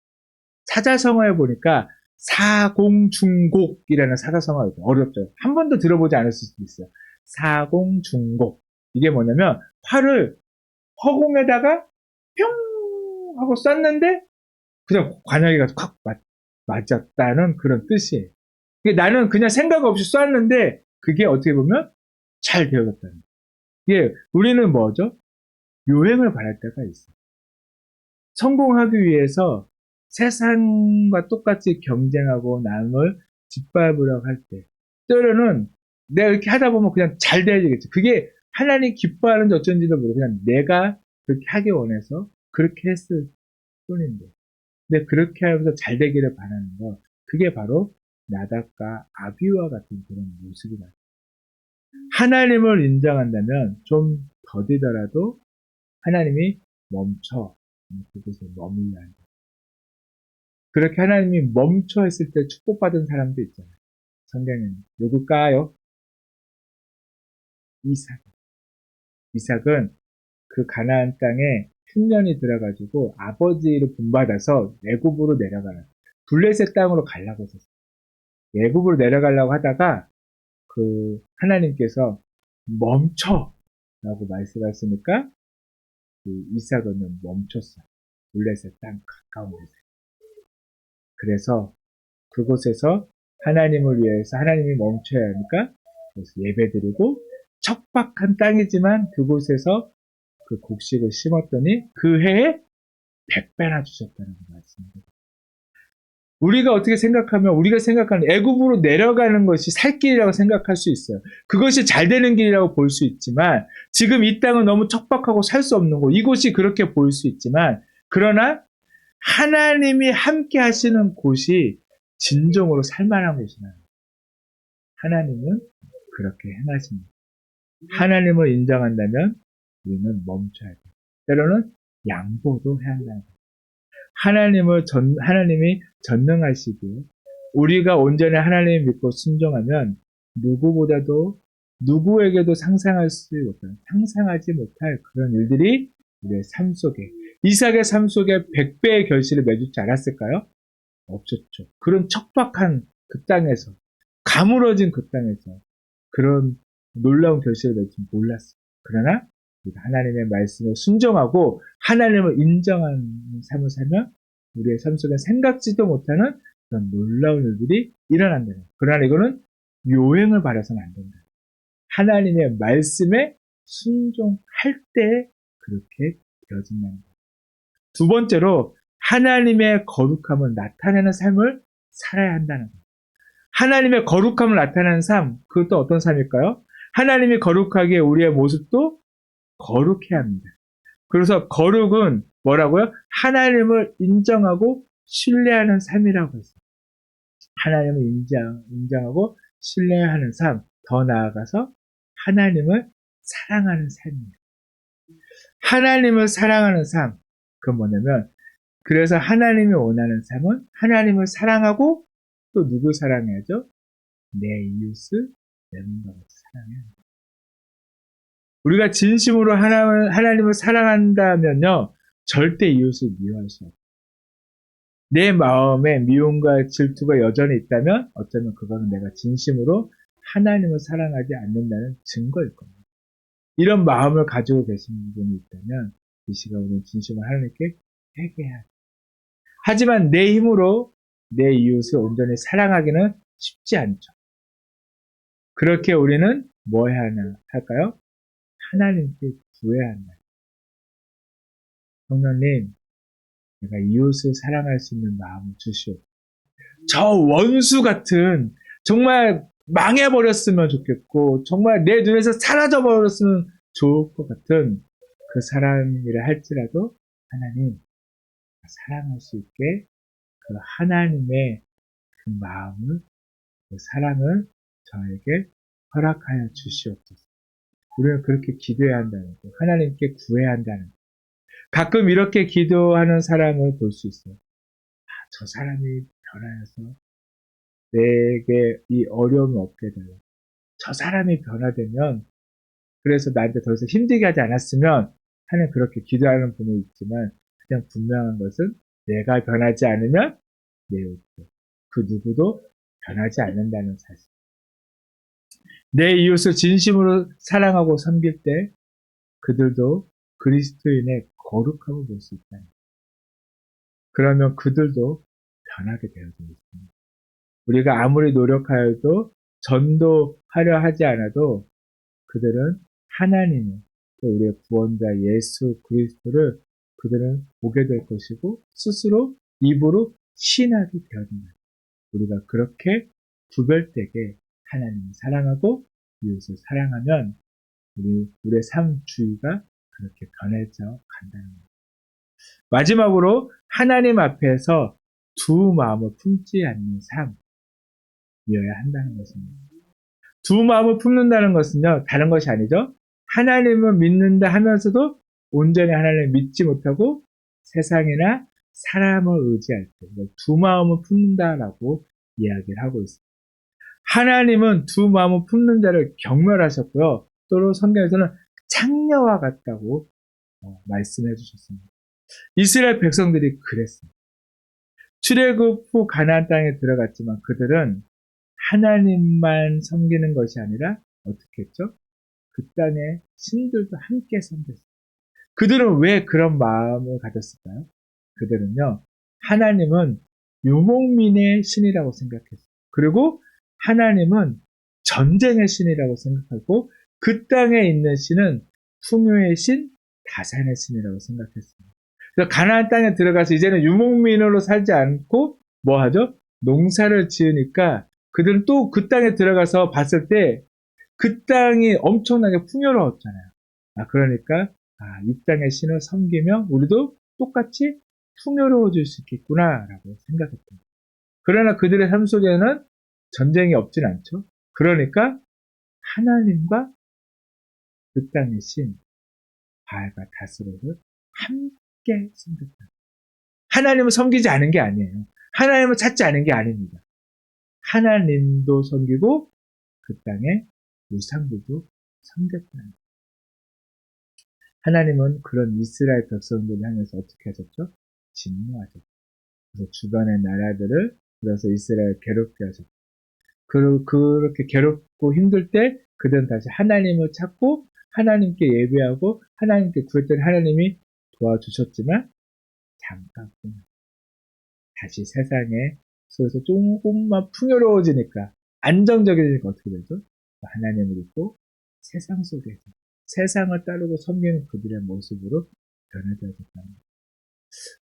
사자성어에 보니까 사공중곡이라는 사자성어가 있어요. 어렵죠. 한 번도 들어보지 않았을 수도 있어요. 사공중곡. 이게 뭐냐면 활을 허공에다가 뿅 하고 쐈는데 그냥 관역에 가서 콱 맞았다는 그런 뜻이에요. 나는 그냥 생각 없이 쐈는데 그게 어떻게 보면 잘 되어졌다는 거예요. 우리는 뭐죠? 요행을 바랄 때가 있어요. 성공하기 위해서 세상과 똑같이 경쟁하고 남을 짓밟으려고 할 때, 때로는 내가 이렇게 하다 보면 그냥 잘 돼야 되겠지. 그게 하나님 기뻐하는지 어쩐지도 모르고 그냥 내가 그렇게 하기 원해서 그렇게 했을 뿐인데. 근데 그렇게 하면서 잘 되기를 바라는 거, 그게 바로 나답과 아비와 같은 그런 모습이다. 하나님을 인정한다면 좀 더디더라도 하나님이 멈춰 그곳에 머물러야 한다. 그렇게 하나님이 멈춰 했을 때 축복받은 사람도 있잖아요. 성경에는 누굴까요? 이삭. 이삭은 그 가나안 땅에 흉년이 들어가지고 아버지를 본받아서 애굽으로 내려가라. 블레셋 땅으로 가려고 했었어요. 애굽으로 내려가려고 하다가 그 하나님께서 멈춰! 라고 말씀하시니까 그 이삭은 멈췄어요. 블레셋 땅 가까운 데서. 그래서 그곳에서 하나님을 위해서 하나님이 멈춰야 하니까 예배드리고 척박한 땅이지만 그곳에서 그 곡식을 심었더니 그 해에 100배나 주셨다는 말씀입니다. 우리가 어떻게 생각하면 우리가 생각하는 애굽으로 내려가는 것이 살 길이라고 생각할 수 있어요. 그것이 잘 되는 길이라고 볼 수 있지만 지금 이 땅은 너무 척박하고 살 수 없는 곳, 이곳이 그렇게 보일 수 있지만 그러나 하나님이 함께 하시는 곳이 진정으로 살만한 곳이나 하나님은 그렇게 행하십니다. 하나님을 인정한다면 우리는 멈춰야 돼요. 때로는 양보도 해야 한다는 거예요. 하나님이 전능하시기에 우리가 온전히 하나님을 믿고 순종하면 누구보다도 누구에게도 상상하지 못할 그런 일들이 우리의 삶 속에 이삭의 삶 속에 100배의 결실을 맺지 않았을까요? 없었죠. 그런 척박한 그 땅에서 가물어진 그 땅에서 그런 놀라운 결실을 맺지 몰랐어요. 그러나 하나님의 말씀에 순종하고 하나님을 인정하는 삶을 살면 우리의 삶 속에 생각지도 못하는 그런 놀라운 일들이 일어난다는 거예요. 그러나 이거는 요행을 바라서는 안 된다. 하나님의 말씀에 순종할 때 그렇게 되어진다는 거예요. 두 번째로 하나님의 거룩함을 나타내는 삶을 살아야 한다는 거예요. 하나님의 거룩함을 나타내는 삶, 그것도 어떤 삶일까요? 하나님이 거룩하게 우리의 모습도 거룩해야 합니다. 그래서 거룩은 뭐라고요? 하나님을 인정하고 신뢰하는 삶이라고 했어요. 하나님을 인정하고 신뢰하는 삶, 더 나아가서 하나님을 사랑하는 삶입니다. 하나님을 사랑하는 삶, 그건 뭐냐면 그래서 하나님이 원하는 삶은 하나님을 사랑하고 또 누굴 사랑해야죠? 내 이웃을 내 몸과 같이 사랑해야 합니다. 우리가 진심으로 하나님을 사랑한다면요, 절대 이웃을 미워할 수 없어요. 내 마음에 미움과 질투가 여전히 있다면 어쩌면 그거는 내가 진심으로 하나님을 사랑하지 않는다는 증거일 겁니다. 이런 마음을 가지고 계신 분이 있다면 이 시간 우리는 진심으로 하나님께 회개해야 합니다. 하지만 내 힘으로 내 이웃을 온전히 사랑하기는 쉽지 않죠. 그렇게 우리는 뭐 해야 하나 할까요? 하나님께 구해야 한다. 성령님, 내가 이웃을 사랑할 수 있는 마음을 주시오. 저 원수 같은 정말 망해버렸으면 좋겠고 정말 내 눈에서 사라져버렸으면 좋을 것 같은 그 사람이라 할지라도 하나님 사랑할 수 있게 그 하나님의 그 마음을 그 사랑을 저에게 허락하여 주시옵소서. 우리는 그렇게 기도해야 한다는 거, 하나님께 구해야 한다는 거. 가끔 이렇게 기도하는 사람을 볼 수 있어요. 저 사람이 변하여서 내게 이 어려움이 없게 되려. 저 사람이 변화되면, 그래서 나한테 더 이상 힘들게 하지 않았으면 하는 그렇게 기도하는 분이 있지만, 그냥 분명한 것은 내가 변하지 않으면 내 이웃도, 그 누구도 변하지 않는다는 사실. 내 이웃을 진심으로 사랑하고 섬길 때 그들도 그리스도인의 거룩함을 볼 수 있다. 그러면 그들도 변하게 되어져 있습니다. 우리가 아무리 노력하여도 전도하려 하지 않아도 그들은 하나님을, 또 우리의 구원자 예수 그리스도를 그들은 보게 될 것이고 스스로 입으로 신하게 되어진다. 우리가 그렇게 구별되게 하나님을 사랑하고 이웃을 사랑하면 우리의 삶 주위가 그렇게 변해져 간다는 겁니다. 마지막으로 하나님 앞에서 두 마음을 품지 않는 삶이어야 한다는 것입니다. 두 마음을 품는다는 것은요, 다른 것이 아니죠. 하나님을 믿는다 하면서도 온전히 하나님을 믿지 못하고 세상이나 사람을 의지할 때 두 마음을 품는다라고 이야기를 하고 있습니다. 하나님은 두 마음을 품는 자를 경멸하셨고요. 또 성경에서는 창녀와 같다고 말씀해 주셨습니다. 이스라엘 백성들이 그랬어요. 출애굽 후 가나안 땅에 들어갔지만 그들은 하나님만 섬기는 것이 아니라 어떻게 했죠? 그 땅의 신들도 함께 섬겼어요. 그들은 왜 그런 마음을 가졌을까요? 그들은요, 하나님은 유목민의 신이라고 생각했어요. 그리고 하나님은 전쟁의 신이라고 생각하고 그 땅에 있는 신은 풍요의 신, 다산의 신이라고 생각했습니다. 그래서 가나안 땅에 들어가서 이제는 유목민으로 살지 않고 뭐 하죠? 농사를 지으니까 그들은 또 그 땅에 들어가서 봤을 때 그 땅이 엄청나게 풍요로웠잖아요. 그러니까 이 땅의 신을 섬기면 우리도 똑같이 풍요로워질 수 있겠구나라고 생각했던. 그러나 그들의 삶 속에는 전쟁이 없진 않죠. 그러니까 하나님과 그 땅의 신 바알과 다스로를 함께 섬겼다. 하나님을 섬기지 않은 게 아니에요. 하나님을 찾지 않은 게 아닙니다. 하나님도 섬기고 그 땅의 우상들도 섬겼다는. 하나님은 그런 이스라엘 백성들을 향해서 어떻게 하셨죠? 진노하셨죠. 그래서 주변의 나라들을 그래서 이스라엘 괴롭게 하셨죠. 그렇게 괴롭고 힘들 때 그들은 다시 하나님을 찾고 하나님께 예배하고 하나님께 구했더니 하나님이 도와주셨지만 잠깐 다시 세상에 속에서 조금만 풍요로워지니까 안정적이니까 어떻게 되죠? 하나님을 잊고 세상 속에서 세상을 따르고 섬기는 그들의 모습으로 변해졌다는.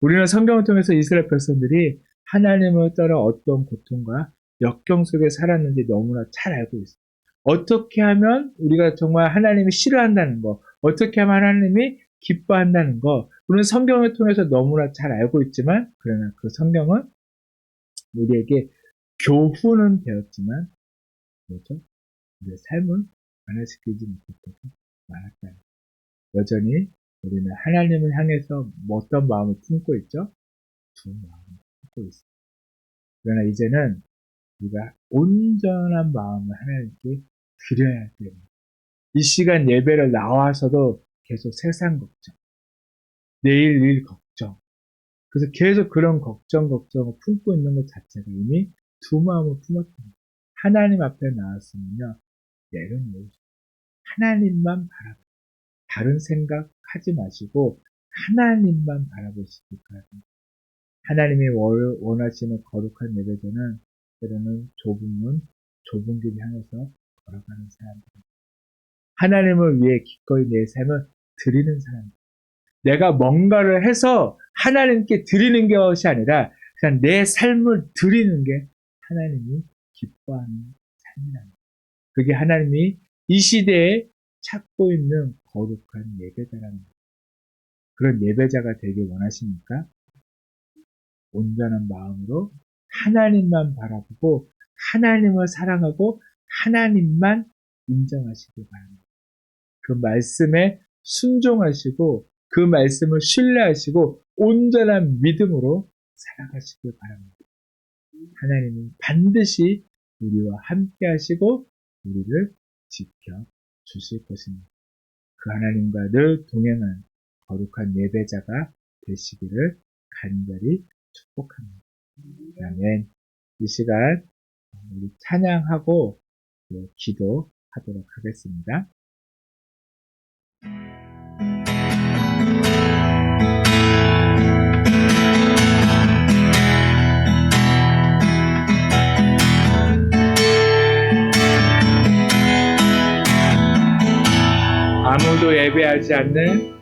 우리는 성경을 통해서 이스라엘 백성들이 하나님을 따라 어떤 고통과 역경 속에 살았는지 너무나 잘 알고 있어요. 어떻게 하면 우리가 정말 하나님이 싫어한다는 거, 어떻게 하면 하나님이 기뻐한다는 거, 우리는 성경을 통해서 너무나 잘 알고 있지만, 그러나 그 성경은 우리에게 교훈은 되었지만, 뭐죠? 우리의 삶을 변화시키지 못했다고 말할까요? 여전히 우리는 하나님을 향해서 어떤 마음을 품고 있죠? 두 마음을 품고 있어요. 그러나 이제는 우리가 온전한 마음을 하나님께 드려야 됩니다. 이 시간 예배를 나와서도 계속 세상 걱정, 내일 일 걱정, 그래서 계속 그런 걱정을 품고 있는 것 자체가 이미 두 마음을 품었습니다. 하나님 앞에 나왔으면요, 내려놓으시고 하나님만 바라보고 다른 생각 하지 마시고 하나님만 바라보시기 바랍니다. 하나님이 원하시는 거룩한 예배자는 때로는 좁은 문, 좁은 길 향해서 걸어가야 사람들. 하나님을 위해 기꺼이 내 삶을 드리는 사람들. 내가 뭔가를 해서 하나님께 드리는 것이 아니라 그냥 내 삶을 드리는 게 하나님이 기뻐하는 삶이랍니다. 그게 하나님이 이 시대에 찾고 있는 거룩한 예배자라는 거예요. 그런 예배자가 되길 원하십니까? 온전한 마음으로 하나님만 바라보고 하나님을 사랑하고 하나님만 인정하시길 바랍니다. 그 말씀에 순종하시고 그 말씀을 신뢰하시고 온전한 믿음으로 살아가시길 바랍니다. 하나님은 반드시 우리와 함께 하시고 우리를 지켜주실 것입니다. 그 하나님과 늘 동행한 거룩한 예배자가 되시기를 간절히 축복합니다. 아멘. 이 시간 우리 찬양하고 기도하도록 하겠습니다. 아무도 예배하지 않는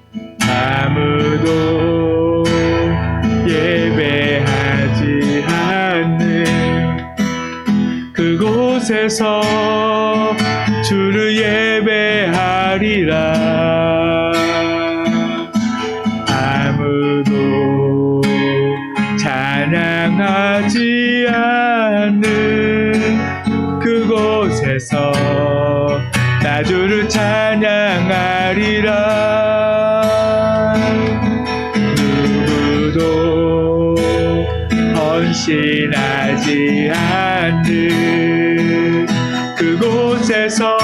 아무도 예배하지 않는 그곳에서 주를 예배하리라. 아무도 찬양하지 않는 그곳에서 나 주를 찬양하리라. 누구도 헌신하지 않는 그곳에서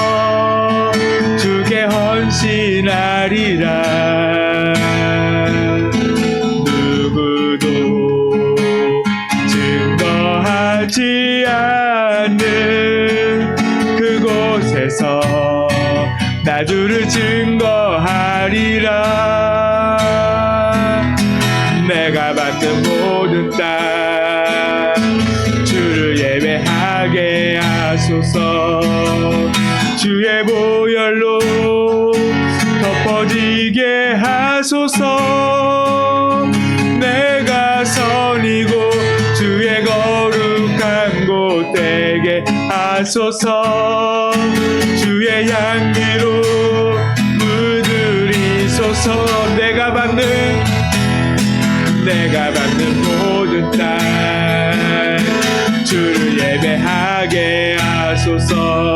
주께 헌신하리라. 누구도 증거하지 않는 그곳에서 나 주를 증거하리라. 내가 받는 모든 땅 주를 예배하게 하소서. 주의 보혈로 덮어지게 하소서. 내가 선이고 주의 거룩한 곳 되게 하소서. 주의 향기로 물들이소서. 내가 받는 모든 땅 주를 예배하게 하소서.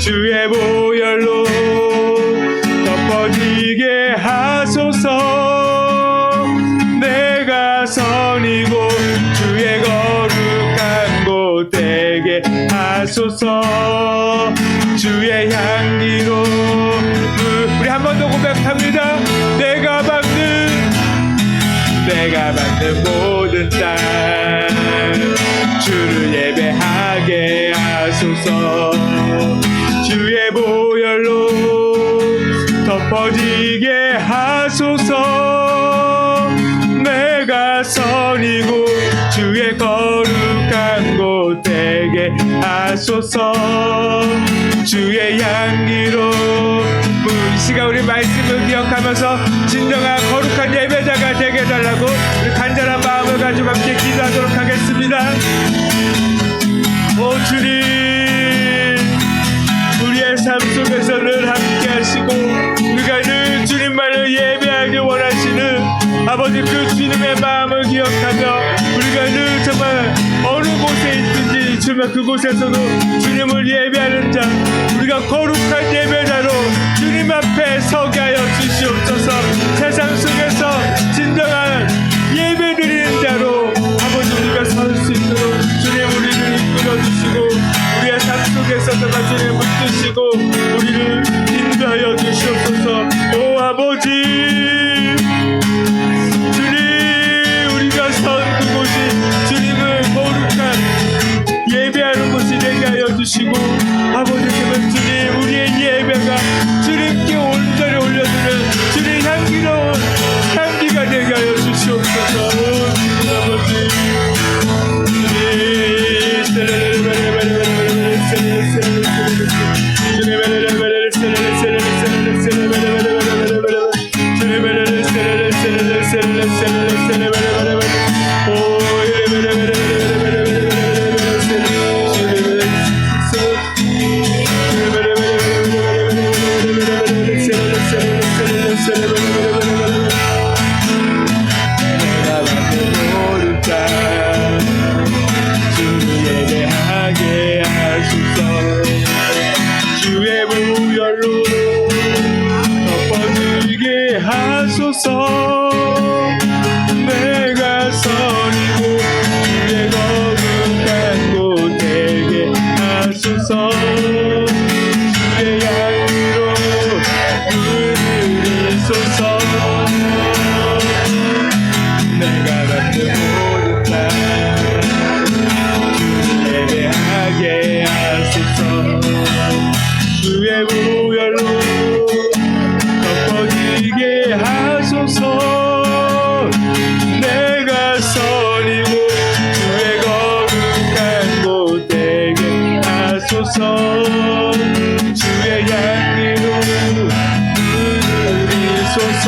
주의 보혈로 덮어지게 하소서. 내가 선이고 주의 거룩한 곳 되게 하소서. 주의 향기로 우리 한 번 더 고백합니다. 내가 받는 모든 땅 주를 예배하게 하소서. 주의 보혈로 덮어지게 하소서. 내가 선이고 주의 거룩한 곳 되게 하소서. 주의 향기로 이 시간 우리 말씀을 기억하면서 진정한 거룩한 예배자가 되게 해달라고 우리 간절한 마음을 가지고 함께 기도하도록 하겠습니다. 오 주님, 우리의 삶 속에서 늘 함께 하시고 우리가 늘 주님만을 예배하길 원하시는 아버지 그 주님의 마음을 기억하며 우리가 늘 정말 어느 곳에 있든지 정말 그곳에서도 주님을 예배하는 자, 우리가 거룩한 예배자로 주님 앞에 서게 하여 주시옵소서. 세상 속에서 진정한 예배드리는 자로 아버지 우리가 설 수 있도록 주님 우리를 이끌어주시고 우리의 삶 속에서 정말 주님 붙드시고 우리를 인도하여 주시옵소서. 오 아버지, 주님 우리가 선 그곳이 주님을 거룩한 예배하는 곳이 되게 하여 주시고 아버지 정말 주님 우리의 주의 보혈로 덮어지게 하소서. 내가 서리고 주의 거룩한 곳 되게 하소서. 주의 양으로 부르소서. 내가 받는 모든 날 주를 예배하게 하소서. 주의 보혈로 덮어지게 하소서. 내가 서리고 주의 거룩한 곳 되게 하소서. 주의 양으로 부르소서.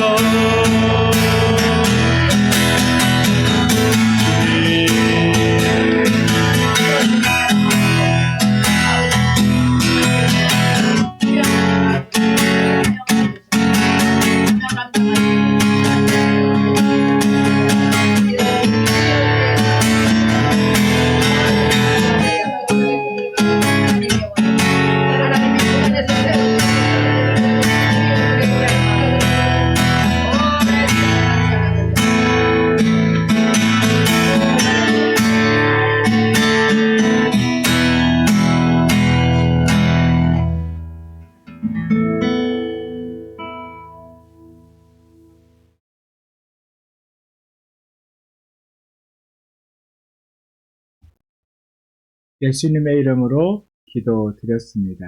예수님의 이름으로 기도드렸습니다.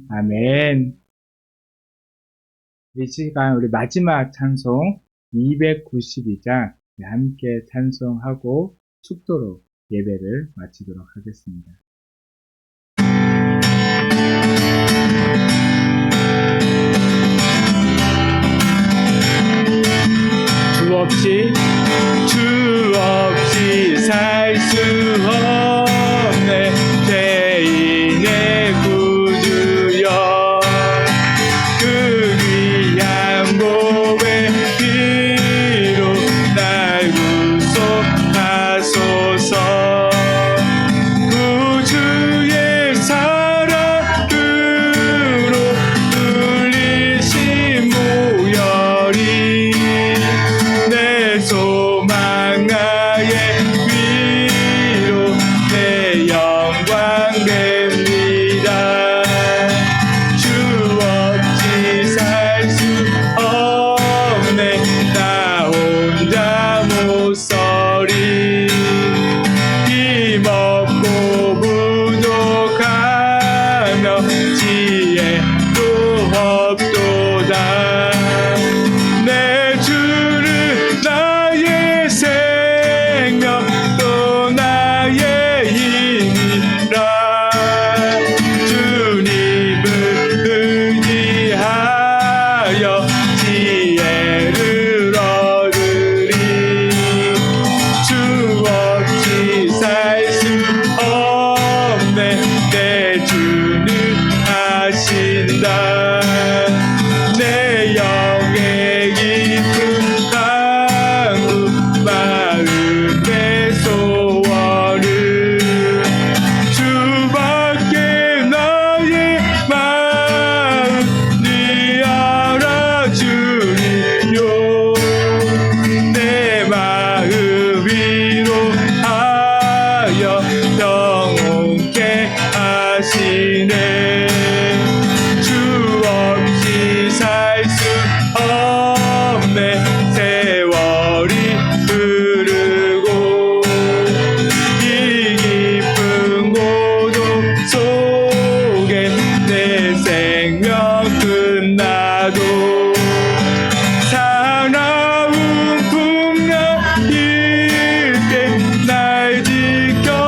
아멘. 이 시간 우리 마지막 찬송 292장 함께 찬송하고 축도로 예배를 마치도록 하겠습니다. 주 없이 살 수 없네 죄인의 구주여. 그 귀한 보배 피로 날 구속하소서. 구주의 사랑으로 뚫리신 보혈이 내 소망 나의 위로 내 영광 됩니다. 주 없이 살 수 없네 나 혼자 못 서리. 힘없고 부족하며 지혜도 없도다. 내 주를 나의 생명 또 나의 힘이라. 주님을 의지하여 지혜를 얻으리. 주 없이 살 수 없네 내 주는 아신다. 내 영의 깊은 강구 마음의 소원을 주밖에 나의 마음 네 알아주리요. 내 마음 위로하여 영원케 하시네. 주 없이 살 수 없네 세월이 흐르고 이 깊은 고독 속에 내 생명 끝나도 사나운 풍랑일 때 날 지켜주시니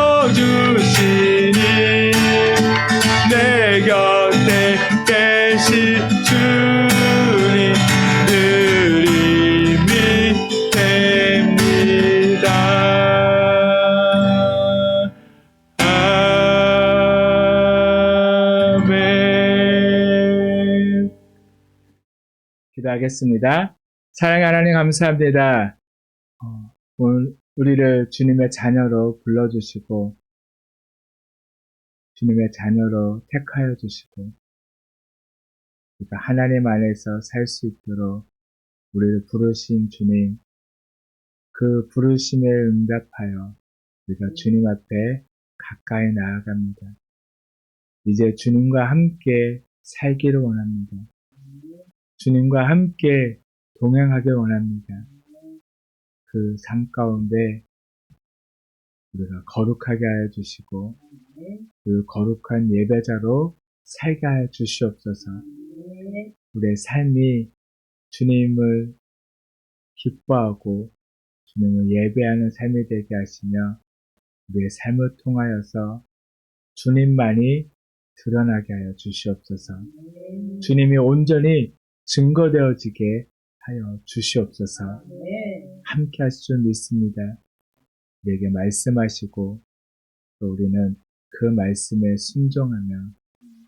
내 곁에 계신 주님 늘 힘이 됩니다. 아멘. 기도하겠습니다. 사랑하는 하나님 감사합니다. 오늘 우리를 주님의 자녀로 불러주시고 주님의 자녀로 택하여 주시고 우리가 하나님 안에서 살 수 있도록 우리를 부르신 주님, 그 부르심에 응답하여 우리가 주님 앞에 가까이 나아갑니다. 이제 주님과 함께 살기를 원합니다. 주님과 함께 동행하길 원합니다. 그 삶 가운데 우리가 거룩하게 하여 주시고 그 거룩한 예배자로 살게 하여 주시옵소서. 우리의 삶이 주님을 기뻐하고 주님을 예배하는 삶이 되게 하시며 우리의 삶을 통하여서 주님만이 드러나게 하여 주시옵소서. 주님이 온전히 증거되어지게 하여 주시옵소서. 함께 하실 줄 믿습니다. 우리에게 말씀하시고 또 우리는 그 말씀에 순종하며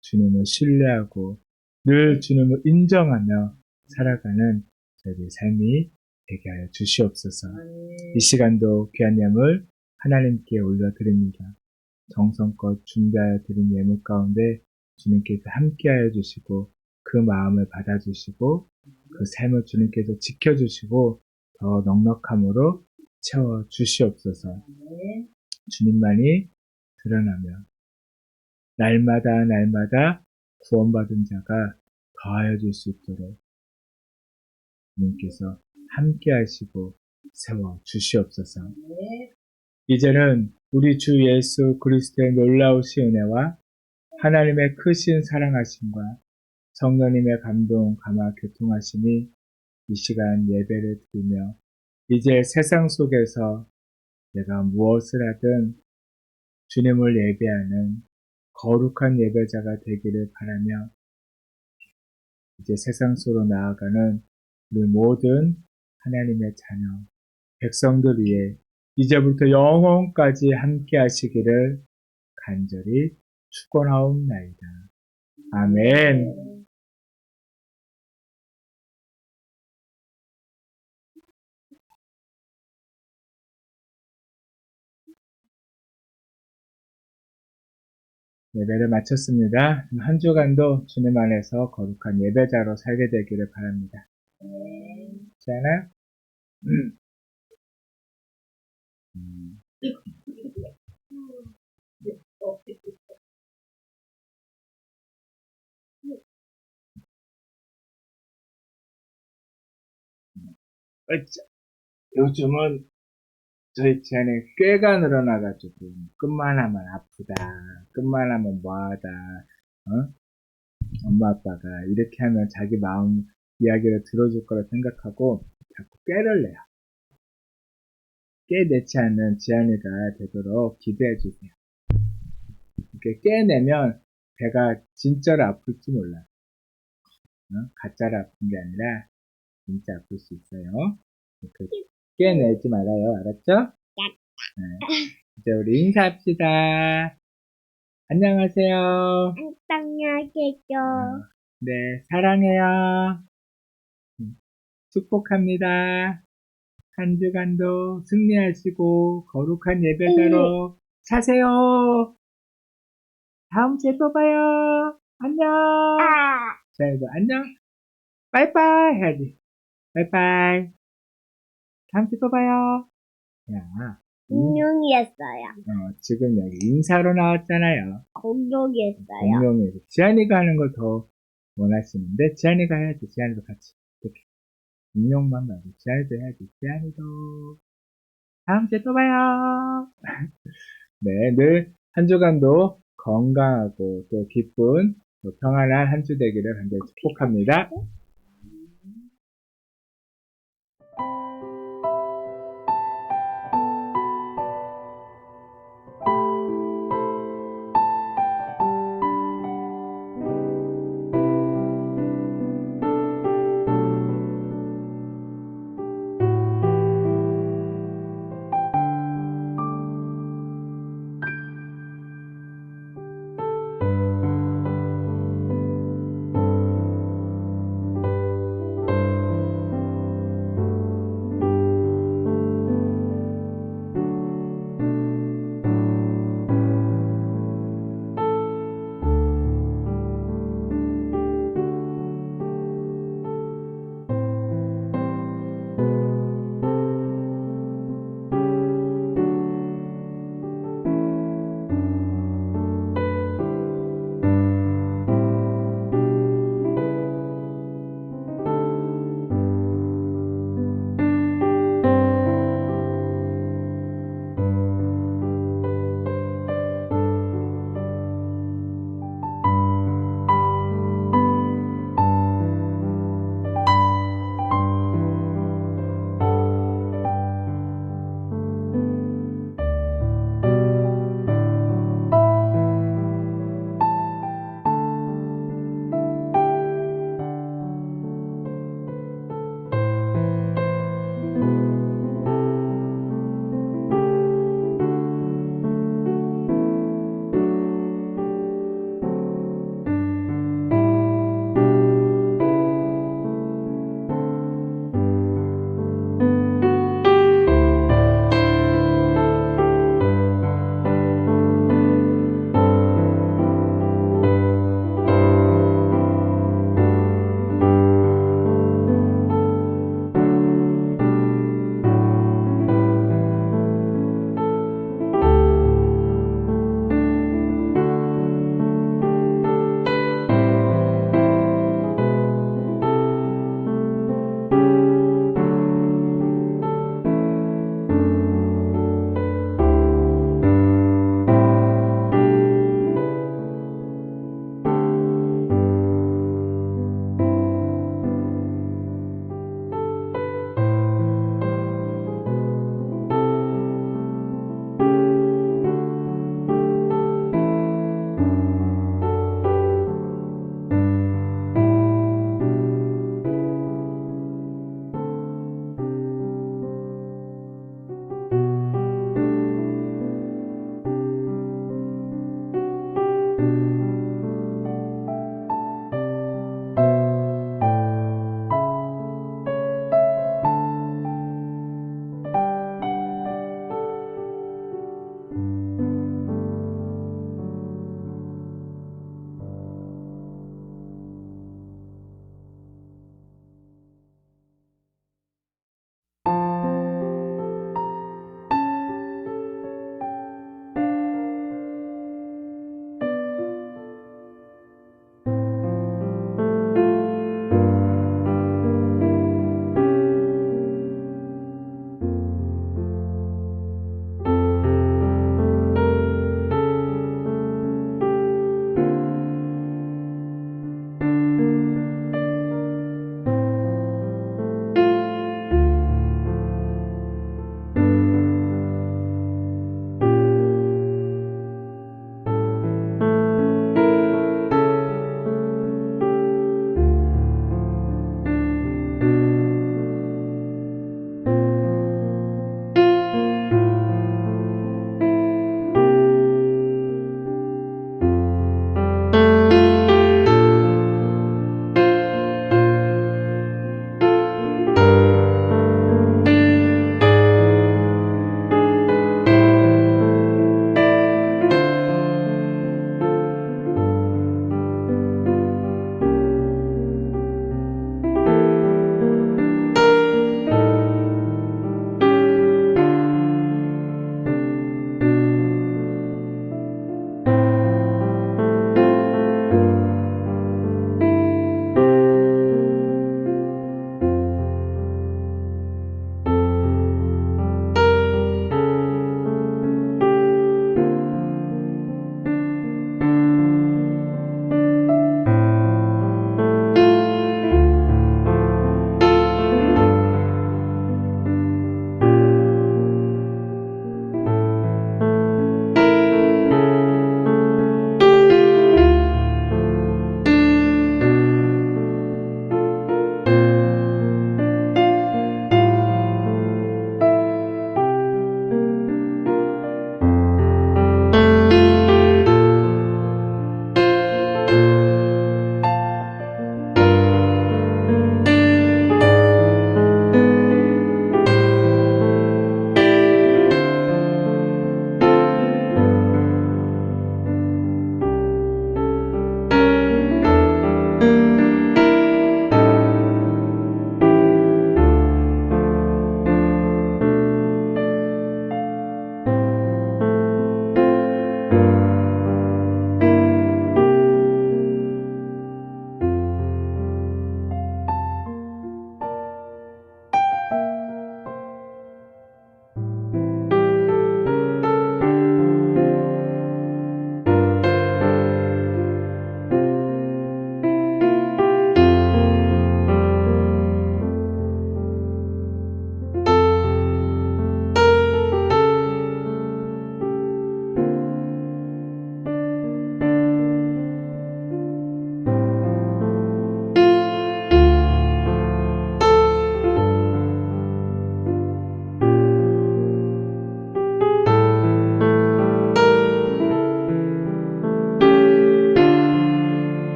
주님을 신뢰하고 늘 주님을 인정하며 살아가는 저희의 삶이 되게 하여 주시옵소서. 이 시간도 귀한 예물 하나님께 올려드립니다. 정성껏 준비하여 드린 예물 가운데 주님께서 함께하여 주시고 그 마음을 받아주시고 그 삶을 주님께서 지켜주시고 더 넉넉함으로 채워 주시옵소서. 주님만이 드러나며 날마다 구원받은 자가 더하여 줄 수 있도록 주님께서 함께 하시고 세워 주시옵소서. 이제는 우리 주 예수 그리스도의 놀라우신 은혜와 하나님의 크신 사랑하심과 성령님의 감동, 감화, 교통하심이 이 시간 예배를 드리며 이제 세상 속에서 내가 무엇을 하든 주님을 예배하는 거룩한 예배자가 되기를 바라며 이제 세상 속으로 나아가는 우리 모든 하나님의 자녀, 백성들 위해 이제부터 영원까지 함께 하시기를 간절히 축원하옵나이다. 아멘. 예배를 마쳤습니다. 한 주간도 주님 안에서 거룩한 예배자로 살게 되기를 바랍니다. 지안아? 요즘은 저희 지안이 꾀가 늘어나가지고 끝만 하면 아프다, 끝만 하면 뭐하다, 엄마 아빠가 이렇게 하면 자기 마음 이야기를 들어줄 거라 생각하고 자꾸 꾀를 내요. 깨 내지 않는 지안이가 되도록 기도해 주세요. 이렇게 깨내면 배가 진짜로 아플지 몰라. 가짜로 아픈 게 아니라 진짜 아플 수 있어요. 깨내지 말아요. 알았죠? 네. 이제 우리 인사합시다. 안녕하세요. 안녕하세요. 네, 사랑해요. 축복합니다. 한 주간도 승리하시고 거룩한 예배자로 사세요. 다음 주에 또 봐요. 안녕. 자, 이거 안녕. 빠이빠이 해야지. 빠이빠이. 다음 주에 또 봐요. 야, 공룡이었어요. 지금 여기 인사로 나왔잖아요. 공룡이었어요. 공룡에서 지안이가 하는 걸 더 원하시는데 지안이가 해야지. 지안이도 같이 이렇게 공룡만 말고 지안이도 해야지. 지안이도 다음 주에 또 봐요. 네, 늘 한 주간도 건강하고 또 기쁜 또 평안한 한 주 되기를 간절히 축복합니다.